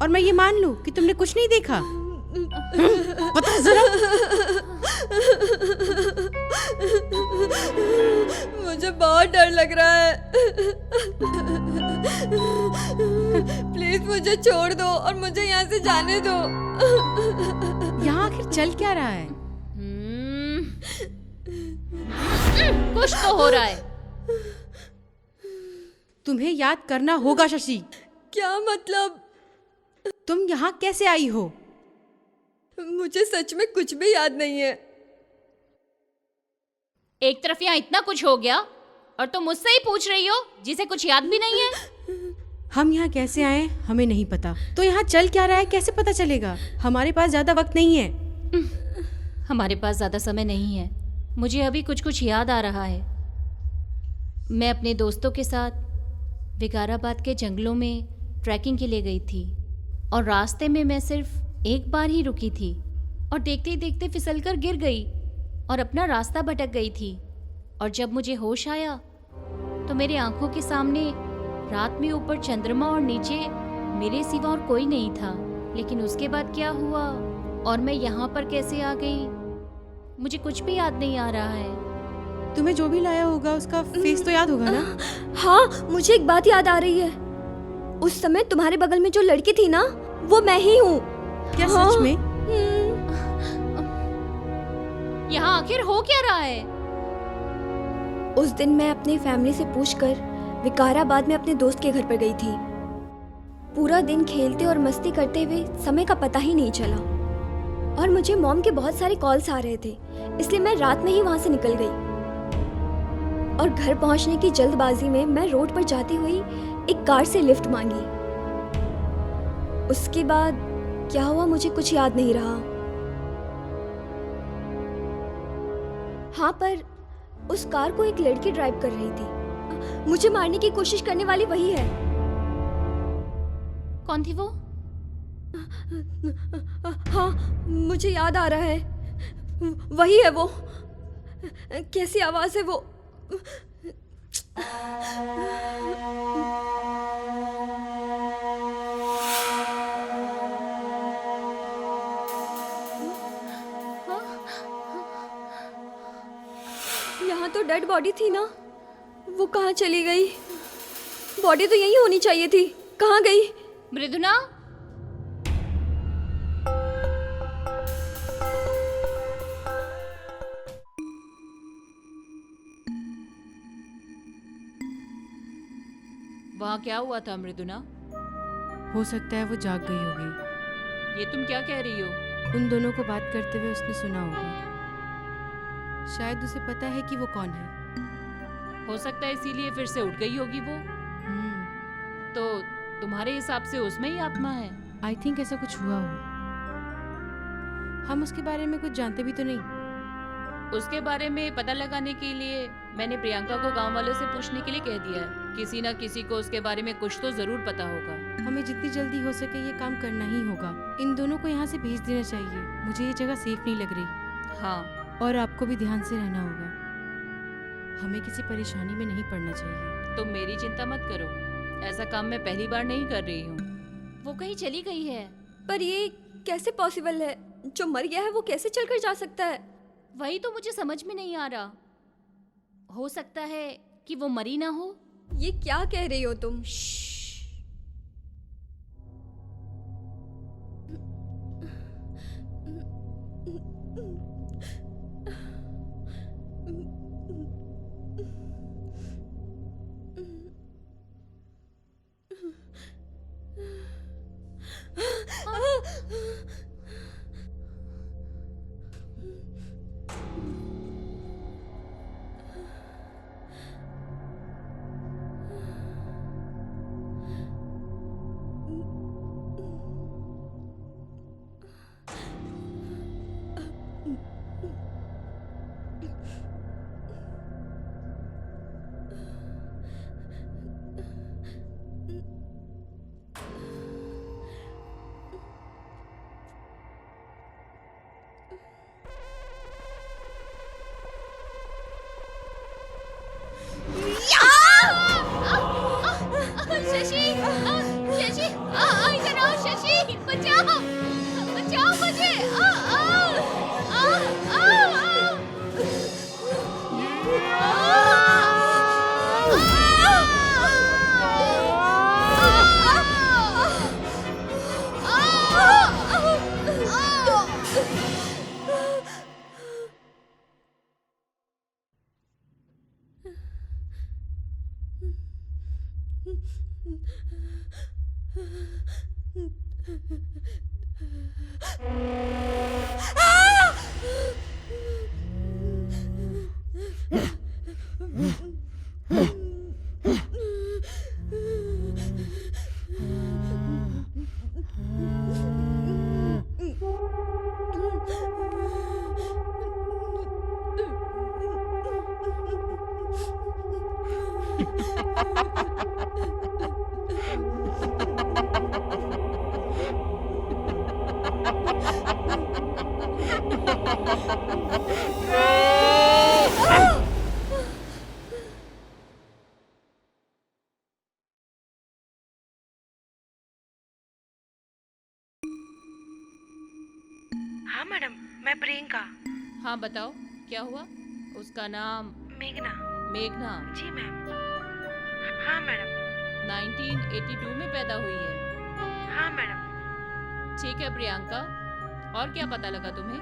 और मैं ये मान लूं कि तुमने कुछ नहीं देखा। बताओ जरा। मुझे बहुत डर लग रहा है। प्लीज मुझे छोड़ दो और मुझे यहाँ से जाने दो। यहाँ आखिर चल क्या रहा है? कुछ तो हो रहा है। तुम्हें याद करना होगा शशि। क्या मतलब? तुम यहाँ कैसे आई हो? मुझे सच में कुछ भी याद नहीं है। एक तरफ यहाँ इतना कुछ हो गया और तुम मुझसे ही पूछ रही हो जिसे कुछ याद भी नहीं है। हम यहाँ कैसे आए हमें नहीं पता, तो यहाँ चल क्या रहा है कैसे पता चलेगा? हमारे पास ज्यादा वक्त नहीं है। हमारे पास ज्यादा समय नहीं है। मुझे अभी कुछ कुछ याद आ रहा है। मैं अपने दोस्तों के साथ विकाराबाद के जंगलों में ट्रैकिंग के लिए गई थी और रास्ते में मैं सिर्फ एक बार ही रुकी थी और देखते ही देखते फिसलकर गिर गई और अपना रास्ता भटक गई थी। और जब मुझे होश आया तो मेरे आंखों के सामने रात में ऊपर चंद्रमा और नीचे मेरे सिवा और कोई नहीं था। लेकिन उसके बाद क्या हुआ और मैं यहाँ पर कैसे आ गई, मुझे कुछ भी याद नहीं आ रहा है। तुम्हें जो भी लाया होगा उसका फेस तो याद होगा ना? हाँ, मुझे एक बात याद आ रही है। उस समय तुम्हारे बगल में जो लड़की थी ना, वो मैं ही हूँ। क्या हाँ। सच में? यहाँ आखिर हो क्या रहा है? उस दिन मैं अपनी फैमिली से पूछकर विकाराबाद में अपने दोस्त के घर पर गई थी। पूरा दिन खेलते और मस्ती करते हुए समय का पता ही नहीं चला और मुझे मॉम के बहुत सारे कॉल्स आ रहे थे, इसलिए मैं रात में ही वहां से निकल गई। और घर पहुंचने की जल्दबाजी में मैं रोड पर जाती हुई एक कार से लिफ्ट मांगी। उसके बाद क्या हुआ मुझे कुछ याद नहीं रहा। हाँ, पर उस कार को एक लड़की ड्राइव कर रही थी। मुझे मारने की कोशिश करने वाली वही है। कौन थी वो? हाँ, मुझे याद आ रहा है, वही है वो। कैसी आवाज है वो? यहाँ तो डेड बॉडी थी ना, वो कहाँ चली गई? बॉडी तो यहीं होनी चाहिए थी, कहाँ गई? मृदुना, वहाँ क्या हुआ था मृदुना? हो सकता है वो जाग गई होगी। ये तुम क्या कह रही हो? उन दोनों को बात करते हुए उसने सुना होगा। शायद उसे पता है कि वो कौन है। हो सकता है इसीलिए फिर से उठ गई होगी वो। तो तुम्हारे हिसाब से उसमें ही आत्मा है? आई थिंक ऐसा कुछ हुआ हो। हम उसके बारे में कुछ जानते भी तो नहीं। उसके बारे में पता लगाने के लिए मैंने प्रियंका को गांव वालों से पूछने के लिए कह दिया है। किसी ना किसी को उसके बारे में कुछ तो जरूर पता होगा। हमें जितनी जल्दी हो सके ये काम करना ही होगा। इन दोनों को यहाँ से भेज देना चाहिए। मुझे ये जगह सेफ नहीं लग रही। हाँ, और आपको भी ध्यान से रहना होगा। हमें किसी परेशानी में नहीं पड़ना चाहिए। तुम मेरी चिंता मत करो, ऐसा काम मैं पहली बार नहीं कर रही हूँ। वो कहीं चली गई है। पर ये कैसे पॉसिबल है? जो मर गया है वो कैसे चलकर जा सकता है? वही तो मुझे समझ में नहीं आ रहा। हो सकता है कि वो मरी ना हो। ये क्या कह रही हो तुम? शशि, शशि, इधर आओ शशि, बचाओ, बचाओ मुझे। हाँ मैडम, मैं प्रियंका। हाँ बताओ, क्या हुआ? उसका नाम मेघना। मेघना जी मैम। हाँ मैडम। 1982 में पैदा हुई है। हाँ मैडम। ठीक है प्रियंका, और क्या पता लगा तुम्हें?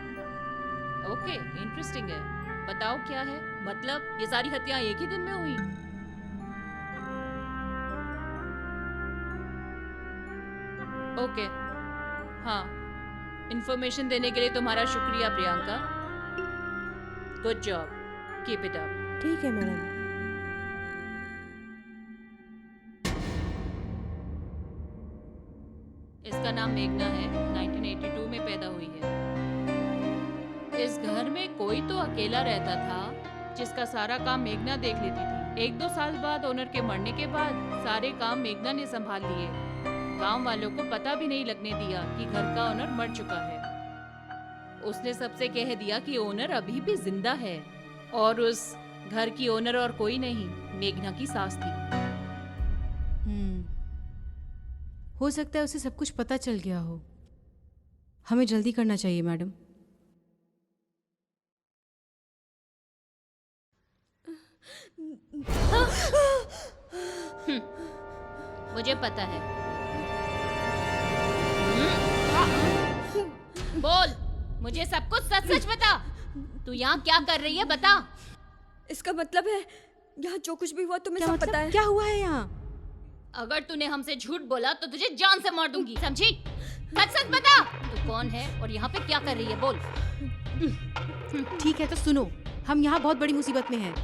ओके, इंटरेस्टिंग है। बताओ क्या है? मतलब ये सारी हत्याएं एक ही दिन में हुई? ओके, हाँ, इन्फॉर्मेशन देने के लिए तुम्हारा शुक्रिया Priyanka. Good job, keep it up. ठीक है मैडम। इसका नाम मेघना है, 1982 में पैदा हुई है। इस घर में कोई तो अकेला रहता था जिसका सारा काम मेघना देख लेती थी। 1-2 साल बाद ओनर के मरने के बाद सारे काम मेघना ने संभाल लिए। गांव वालों को पता भी नहीं लगने दिया कि घर का ओनर मर चुका है। उसने सबसे कह दिया कि ओनर अभी भी जिंदा है और उस घर की ओनर और कोई नहीं, मेघना की सास थी। हो सकता है उसे सब कुछ पता चल गया हो। हमें जल्दी करना चाहिए मैडम। मुझे पता है। बोल, मुझे सब कुछ सच सच बता। तू यहाँ क्या कर रही है, बता। इसका मतलब है यहाँ जो कुछ भी हुआ तुम्हें सब पता है। क्या हुआ है यहाँ? अगर तूने हमसे झूठ बोला तो तुझे जान से मार दूंगी, समझी? सच सच बता, तू कौन है और यहाँ पे क्या कर रही है, बोल। ठीक है तो सुनो, हम यहाँ बहुत बड़ी मुसीबत में हैं।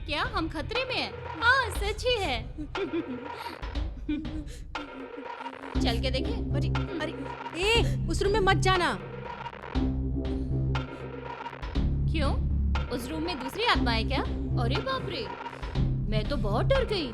क्या हम खतरे में हैं? हाँ, सच ही है। चल के देखें। अरे अरे, उस रूम में मत जाना। क्यों? उस रूम में दूसरी आत्मा है क्या? अरे बाप रे, मैं तो बहुत डर गई।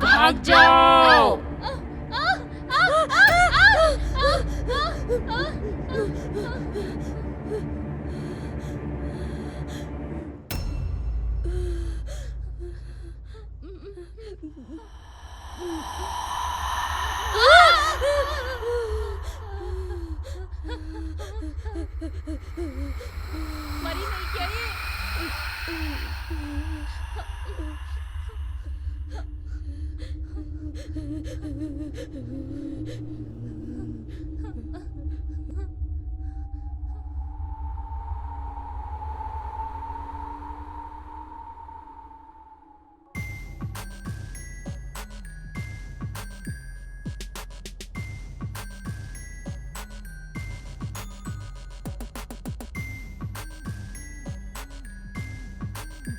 भाग जाओ। मरी नहीं क्या ये?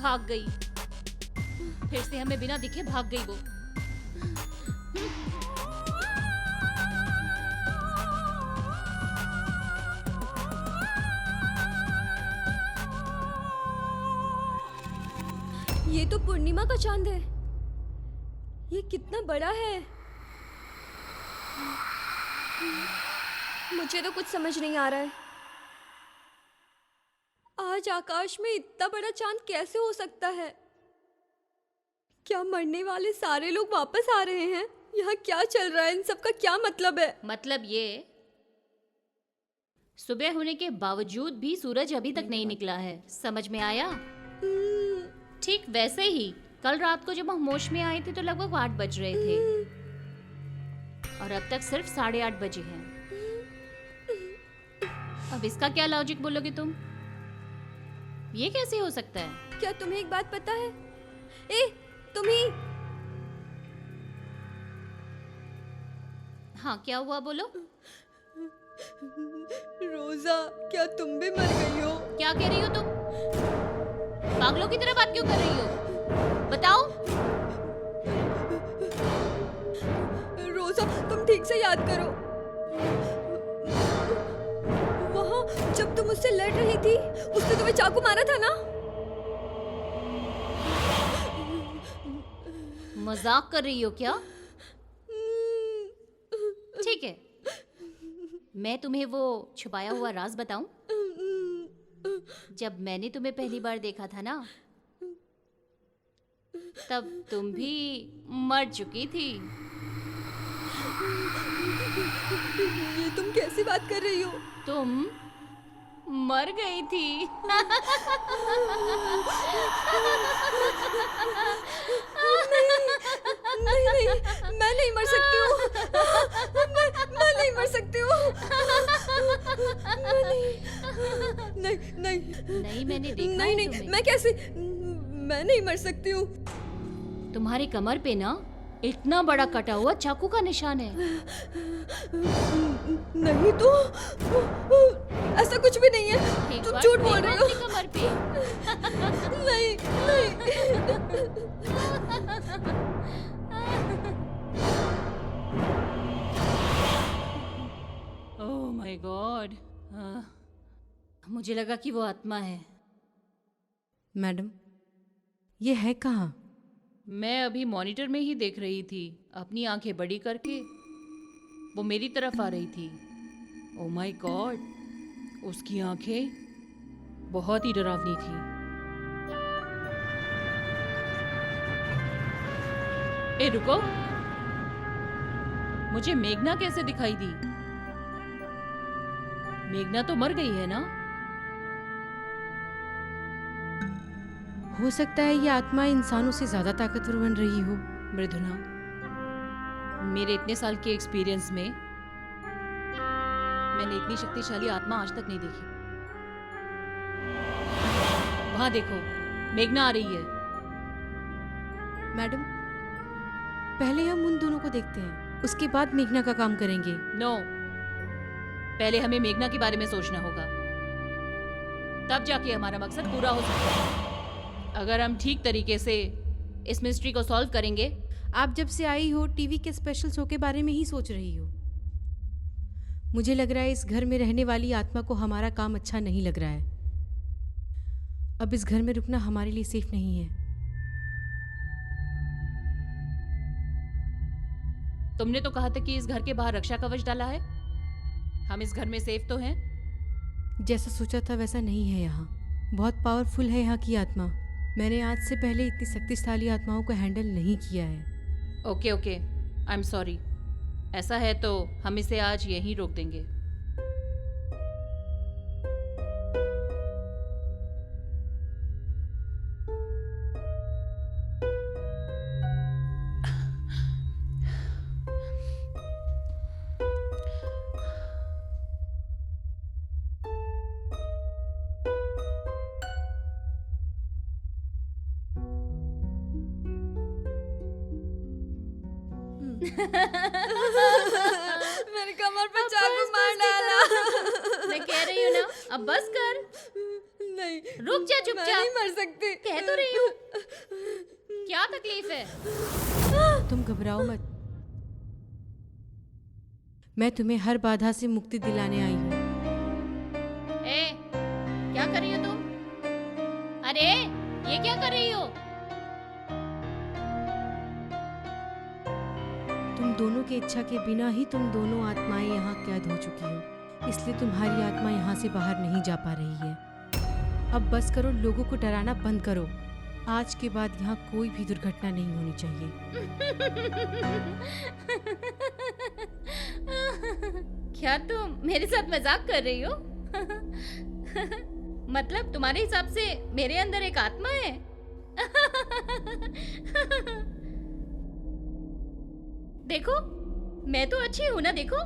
भाग गई, फिर से हमें बिना दिखे भाग गई वो। ये तो पूर्णिमा का चांद है। ये कितना बड़ा है, मुझे तो कुछ समझ नहीं आ रहा है। आज आकाश में इतना बड़ा चांद कैसे हो सकता है? क्या मरने वाले सारे लोग वापस आ रहे हैं? यहाँ क्या चल रहा है? इन सब का क्या मतलब है? मतलब ये, सुबह होने के बावजूद भी सूरज अभी तक नहीं निकला है। समझ में आया? ठीक वैसे ही कल रात को जब हम होश में आए थे तो लगभग 8 बज रहे थे और अब तक सिर्फ 8:30 बजे हैं। अब इसका क्या लॉजिक बोलोगे तुम? ये कैसे हो सकता है? क्या तुम्हें एक बात पता है? तुम ही। हाँ, क्या हुआ, बोलो। रोजा, क्या तुम भी मर गई हो? क्या कह रही हो तुम? पागलों की तरह बात क्यों कर रही हो? बताओ। रोजा, तुम ठीक से याद करो। वहाँ जब तुम उससे लड़ रही थी, उसने तुम्हें चाकू मारा था ना? मजाक कर रही हो क्या? ठीक है, मैं तुम्हें वो छुपाया हुआ राज बताऊं? जब मैंने तुम्हें पहली बार देखा था ना, तब तुम भी मर चुकी थी। ये तुम कैसी बात कर रही हो? तुम मर गई थी। नहीं, मैं नहीं मर सकती हूँ। मैं नहीं मर सकती हूँ। नहीं, मैंने देखा नहीं, है तुम्हें। मैं कैसे? मैं नहीं मर सकती हूँ। तुम्हारी कमर पे ना इतना बड़ा कटा हुआ चाकू का निशान है। नहीं तो ऐसा कुछ भी नहीं है, एक तुम बार झूठ बोल देखो रही हो। अपनी कमर पे। नहीं नहीं। ओह माय गॉड, मुझे लगा कि वो आत्मा है। मैडम, ये है कहाँ? मैं अभी मॉनिटर में ही देख रही थी, अपनी आंखें बड़ी करके वो मेरी तरफ आ रही थी। ओह माय गॉड, उसकी आंखें बहुत ही डरावनी थी। ए रुको, मुझे मेघना कैसे दिखाई दी? मेघना तो मर गई है ना? हो सकता है ये आत्मा इंसानों से ज्यादा ताकतवर बन रही हो। मृदुला, मेरे इतने साल के एक्सपीरियंस में मैंने इतनी शक्तिशाली आत्मा आज तक नहीं देखी। वहां देखो, मेघना आ रही है। मैडम, पहले हम उन दोनों को देखते हैं, उसके बाद मेघना का काम करेंगे। नो, पहले हमें मेघना के बारे में सोचना होगा, तब जाके हमारा मकसद पूरा हो सकता है। अगर हम ठीक तरीके से इस मिस्ट्री को सॉल्व करेंगे। आप जब से आई हो टीवी के स्पेशल शो के बारे में ही सोच रही हो। मुझे लग रहा है इस घर में रहने वाली आत्मा को हमारा काम अच्छा नहीं लग रहा है। अब इस घर में रुकना हमारे लिए सेफ नहीं है। तुमने तो कहा था कि इस घर के बाहर रक्षा कवच डाला है। हम इस घर में सेफ तो हैं? जैसा सोचा था वैसा नहीं है यहाँ। बहुत पावरफुल है यहाँ की आत्मा। मैंने आज से पहले इतनी शक्तिशाली आत्माओं को हैंडल नहीं किया है। Okay okay, I am sorry. ऐसा है तो हम इसे आज यहीं रोक देंगे। मेरे कमर पे चाकू मार डाला। मैं कह रही हूँ ना, अब बस कर। नहीं, रुक जा मैं चुपचाप। नहीं मर सकती। कह तो रही हूँ। क्या तकलीफ है? तुम घबराओ मत। मैं तुम्हें हर बाधा से मुक्ति दिलाने आई हूँ। ए, क्या कर रही हो तुम? अरे, ये क्या कर रही हो? तुम दोनों की इच्छा के बिना ही तुम दोनों आत्माएं यहाँ कैद हो चुकी हो, इसलिए तुम्हारी आत्मा यहाँ से बाहर नहीं जा पा रही है। अब बस करो, लोगों को डराना बंद करो। आज के बाद यहाँ कोई भी दुर्घटना नहीं होनी चाहिए। क्या तुम मेरे साथ मजाक कर रही हो? मतलब तुम्हारे हिसाब से मेरे अंदर एक आत्मा है? देखो, मैं तो अच्छी हूं ना, देखो।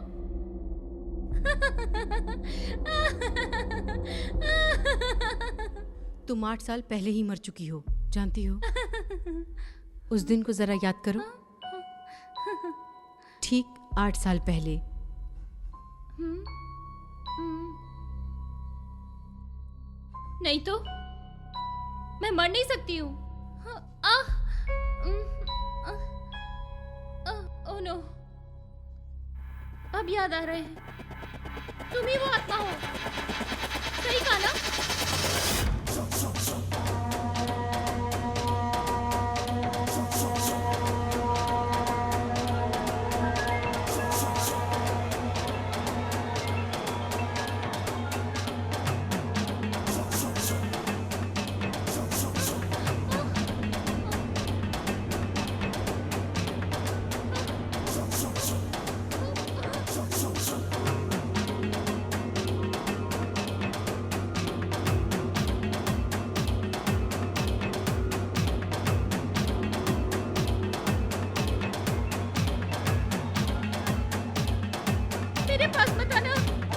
तुम 8 साल पहले ही मर चुकी हो, जानती हो? उस दिन को जरा याद करो। ठीक 8 साल पहले। नहीं तो मैं मर नहीं सकती हूँ। ओह नो, अब याद आ रहा है, तुम ही वो आत्मा हो। सही कहा ना? मेरे पास मत आना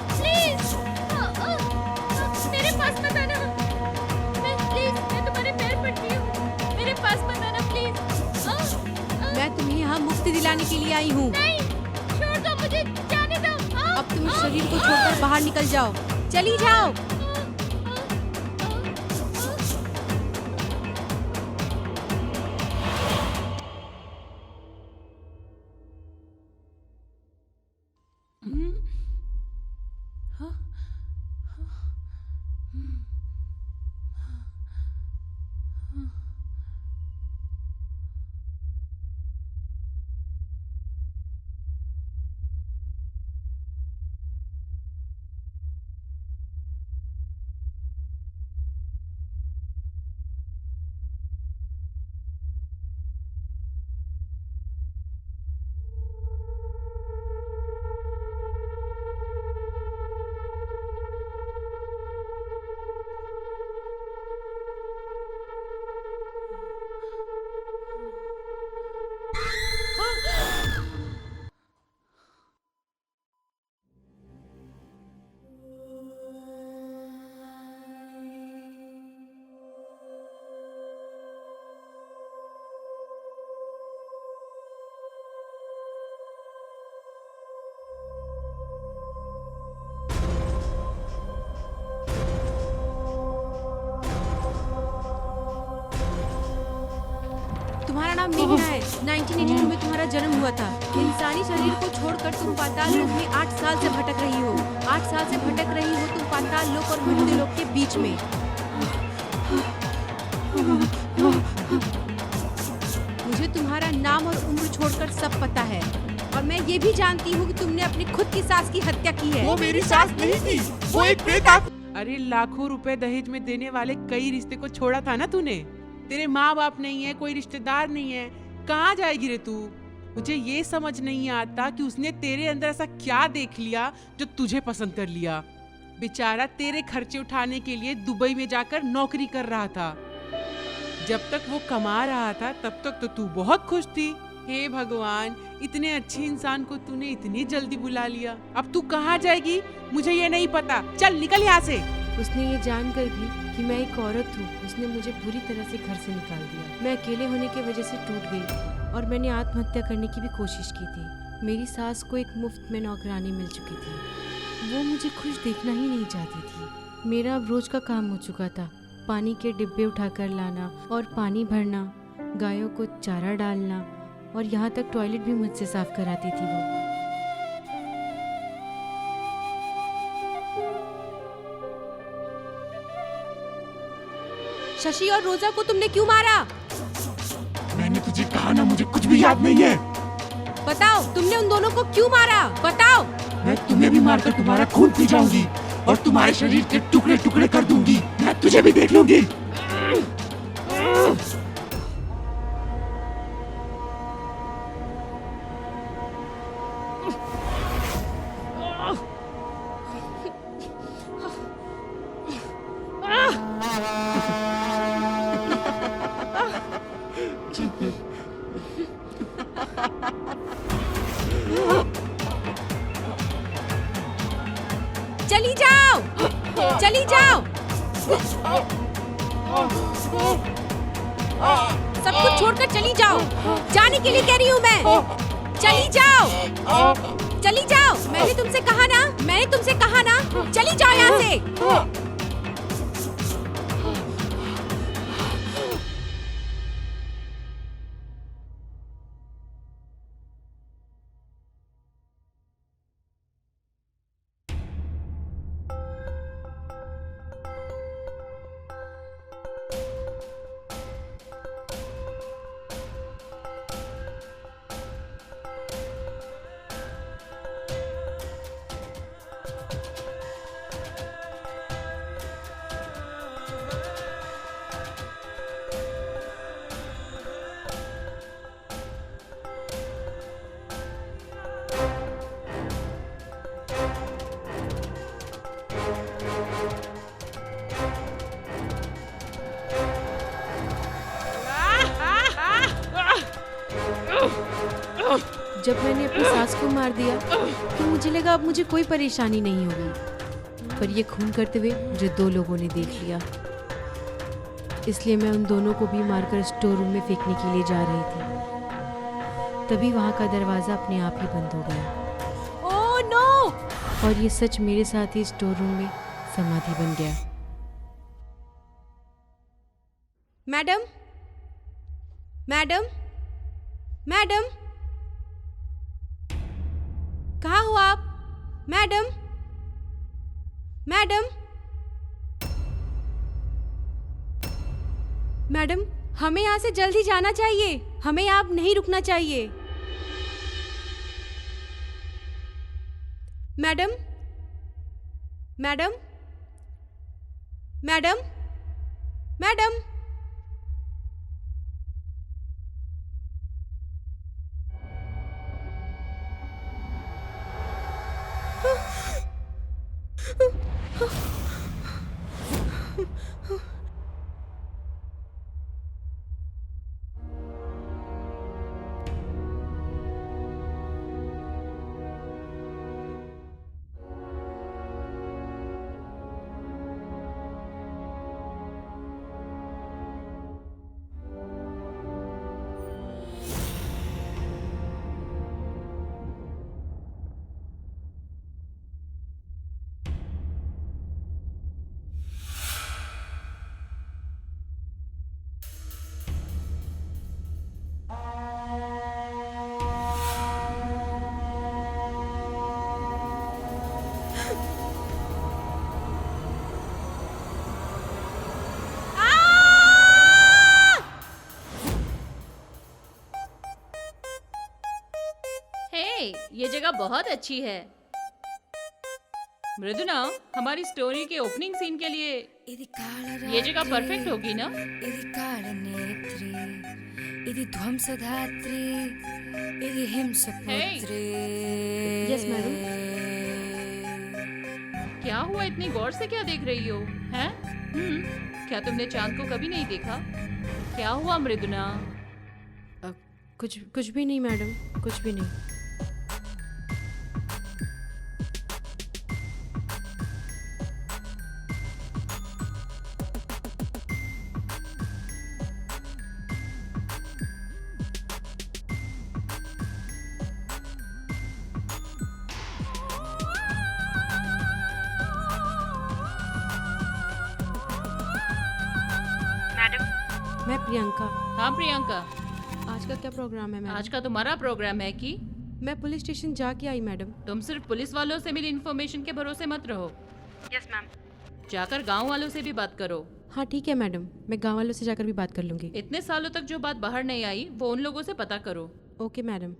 प्लीज। मेरे पास मत आना प्लीज, मैं तुम्हारे पैर पड़ती हूँ। मेरे पास मत आना प्लीज। मैं तुम्हें यहाँ मुक्ति दिलाने के लिए आई हूँ। नहीं, छोड़ दो मुझे, जाने दो। अब तुम शरीर को छोड़कर बाहर निकल जाओ, चली जाओ। तुम्हारा नाम मेघना है। 1982 में तुम्हारा जन्म हुआ था। इंसानी शरीर को छोड़कर तुम पाताल लोक में 8 साल से भटक रही हो। 8 साल से भटक रही हो तुम पाताल लोक और मृत्यु लोक के बीच में। मुझे तुम्हारा नाम और उम्र छोड़कर सब पता है, और मैं ये भी जानती हूँ कि तुमने अपनी खुद की सास की हत्या की है। वो मेरी सास नहीं थी, वो एक प्रेत। अरे लाखों रुपए दहेज में देने वाले कई रिश्ते को छोड़ा था ना तूने। तेरे माँ बाप नहीं है, कोई रिश्तेदार नहीं है, कहाँ जाएगी रे तू। मुझे ये समझ नहीं आता कि उसने तेरे अंदर ऐसा क्या देख लिया जो तुझे पसंद कर लिया। बेचारा तेरे खर्चे उठाने के लिए दुबई में जाकर नौकरी कर रहा था। जब तक वो कमा रहा था तब तक तो तू बहुत खुश थी। हे भगवान, इतने अच्छे इंसान को तूने इतनी जल्दी बुला लिया। अब तू कहाँ जाएगी मुझे ये नहीं पता। चल निकल यहाँ से। उसने ये जानकर भी कि मैं एक औरत हूँ, उसने मुझे बुरी तरह से घर से निकाल दिया। मैं अकेले होने की वजह से टूट गई और मैंने आत्महत्या करने की भी कोशिश की थी। मेरी सास को एक मुफ्त में नौकरानी मिल चुकी थी। वो मुझे खुश देखना ही नहीं चाहती थी। मेरा अब रोज का काम हो चुका था। पानी के डिब्बे उठाकर लाना और पानी भरना, गायों को चारा डालना, और यहाँ तक टॉयलेट भी मुझसे साफ कराती थी वो। शशि और रोजा को तुमने क्यों मारा? मैंने तुझे कहा ना, मुझे कुछ भी याद नहीं है। बताओ, तुमने उन दोनों को क्यों मारा? बताओ। मैं तुम्हें भी मारकर तुम्हारा खून पी जाऊंगी और तुम्हारे शरीर के टुकड़े टुकड़े कर दूंगी। मैं तुझे भी देख लूंगी। चली जाओ, चली जाओ। सब कुछ छोड़कर चली जाओ। जाने के लिए कह रही हूँ मैं। चली जाओ, चली जाओ। मैंने तुमसे कहा ना, मैंने तुमसे कहा ना, चली जाओ यहाँ से। जब मैंने अपनी सास को मार दिया तो मुझे लगा अब मुझे कोई परेशानी नहीं होगी, पर ये खून करते हुए मुझे 2 लोगों ने देख लिया। इसलिए मैं उन दोनों को भी मारकर स्टोर रूम में फेंकने के लिए जा रही थी। तभी वहाँ का दरवाज़ा अपने आप ही बंद हो गया। Oh no! और ये सच मेरे साथ ही स्टोर रूम में समाधि बन गया। मैडम, मैडम, मैडम, कहाँ हो आप? मैडम, मैडम, मैडम, हमें यहाँ से जल्दी जाना चाहिए। हमें यहाँ अब नहीं रुकना चाहिए। मैडम, मैडम, मैडम, मैडम, हे, ये जगह बहुत अच्छी है। मृदुना, हमारी स्टोरी के ओपनिंग सीन के लिए ये जगह परफेक्ट होगी ना? ఇది కాళనేత్రి ఇది ధ్వంసధాత్రి ఇది హింసపుత్రి Yes, madam. क्या हुआ, इतनी गौर से क्या देख रही हो? हैं? क्या तुमने चांद को कभी नहीं देखा? क्या हुआ मृदुना? कुछ भी नहीं मैडम, कुछ भी नहीं। मैं प्रियंका। हाँ प्रियंका, आज का क्या प्रोग्राम है मैडम? आज का तुम्हारा प्रोग्राम है कि मैं पुलिस स्टेशन जाके आई मैडम। तुम सिर्फ पुलिस वालों से मिली इन्फॉर्मेशन के भरोसे मत रहो। Yes ma'am. जाकर गांव वालों से भी बात करो। हाँ ठीक है मैडम, मैं गांव वालों से जाकर भी बात कर लूँगी। इतने सालों तक जो बात बाहर नहीं आई वो उन लोगों से पता करो। Okay madam.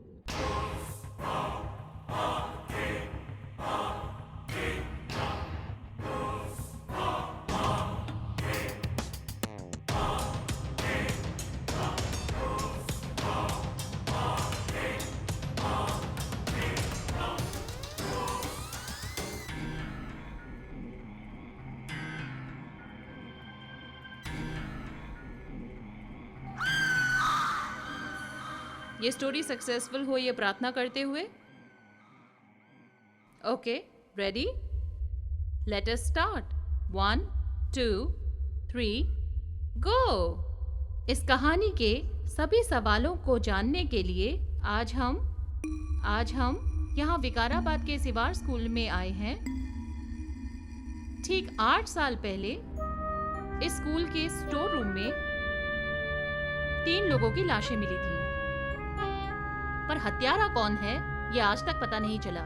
ये स्टोरी सक्सेसफुल हो ये प्रार्थना करते हुए। Okay, ready? Let us start. 1 2 3 गो। इस कहानी के सभी सवालों को जानने के लिए आज हम यहाँ विकाराबाद के सिवार स्कूल में आए हैं। ठीक 8 साल पहले इस स्कूल के स्टोर रूम में 3 लोगों की लाशें मिली थी, पर हत्यारा कौन है ये आज तक पता नहीं चला।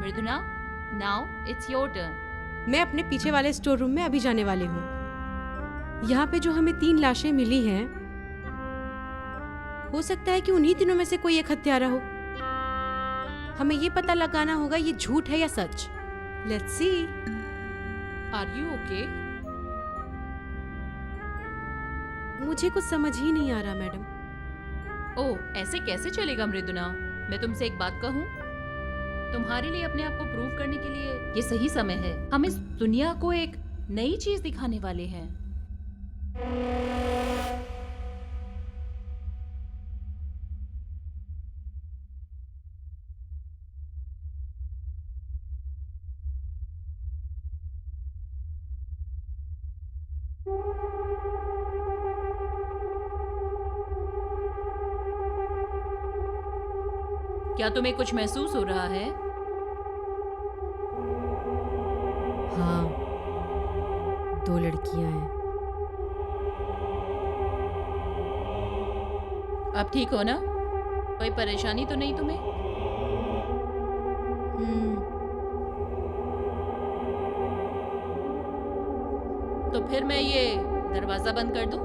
मृदुना, नाउ इट्स योर टर्न। मैं अपने पीछे वाले स्टोर रूम में अभी जाने वाली हूँ। यहाँ पे जो हमें 3 लाशें मिली हैं, हो सकता है कि उन्हीं तीनों में से कोई एक हत्यारा हो। हमें ये पता लगाना होगा ये झूठ है या सच। Let's see. Are you okay? मुझे कुछ समझ ही नहीं आ रहा मैडम। ओह, ऐसे कैसे चलेगा मृदुना? मैं तुमसे एक बात कहूँ, तुम्हारे लिए अपने आप को प्रूव करने के लिए ये सही समय है। हम इस दुनिया को एक नई चीज दिखाने वाले हैं। क्या तुम्हें कुछ महसूस हो रहा है? हाँ, 2 लड़कियां हैं। अब ठीक हो ना? कोई परेशानी तो नहीं तुम्हें? तो फिर मैं ये दरवाजा बंद कर दूं?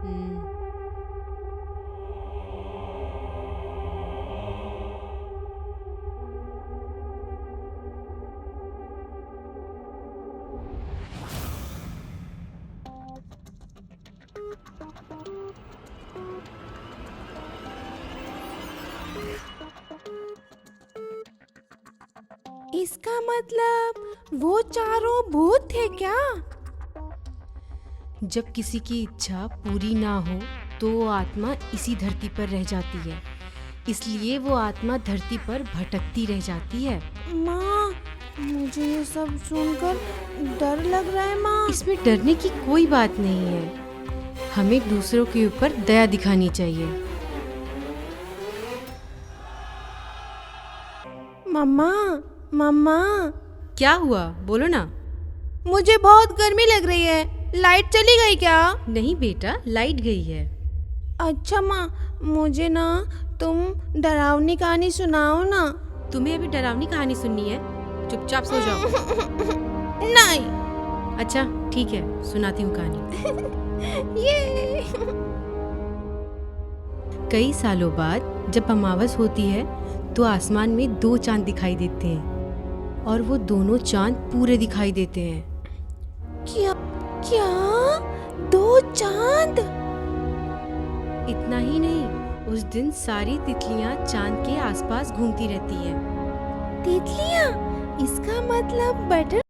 हम्म, इसका मतलब वो चारों भूत थे क्या? जब किसी की इच्छा पूरी ना हो तो वो आत्मा इसी धरती पर रह जाती है, इसलिए वो आत्मा धरती पर भटकती रह जाती है। माँ, मुझे ये सब सुनकर डर लग रहा है माँ। इसमें डरने की कोई बात नहीं है। हमें दूसरों के ऊपर दया दिखानी चाहिए। मम्मा, मम्मा, क्या हुआ, बोलो ना। मुझे बहुत गर्मी लग रही है, लाइट चली गई क्या? नहीं बेटा, लाइट गई है। अच्छा माँ, मुझे ना तुम डरावनी कहानी सुनाओ ना। तुम्हें अभी डरावनी कहानी सुननी है? चुपचाप सो जाओ। नहीं। अच्छा ठीक है, सुनाती हूँ कहानी। ये कई सालों बाद जब अमावस होती है तो आसमान में 2 चांद दिखाई देते हैं और वो दोनों चांद पूरे दिखाई देते हैं। क्या क्या 2 चांद? इतना ही नहीं, उस दिन सारी तितलियां चांद के आसपास घूमती रहती हैं। तितलियाँ? इसका मतलब बटर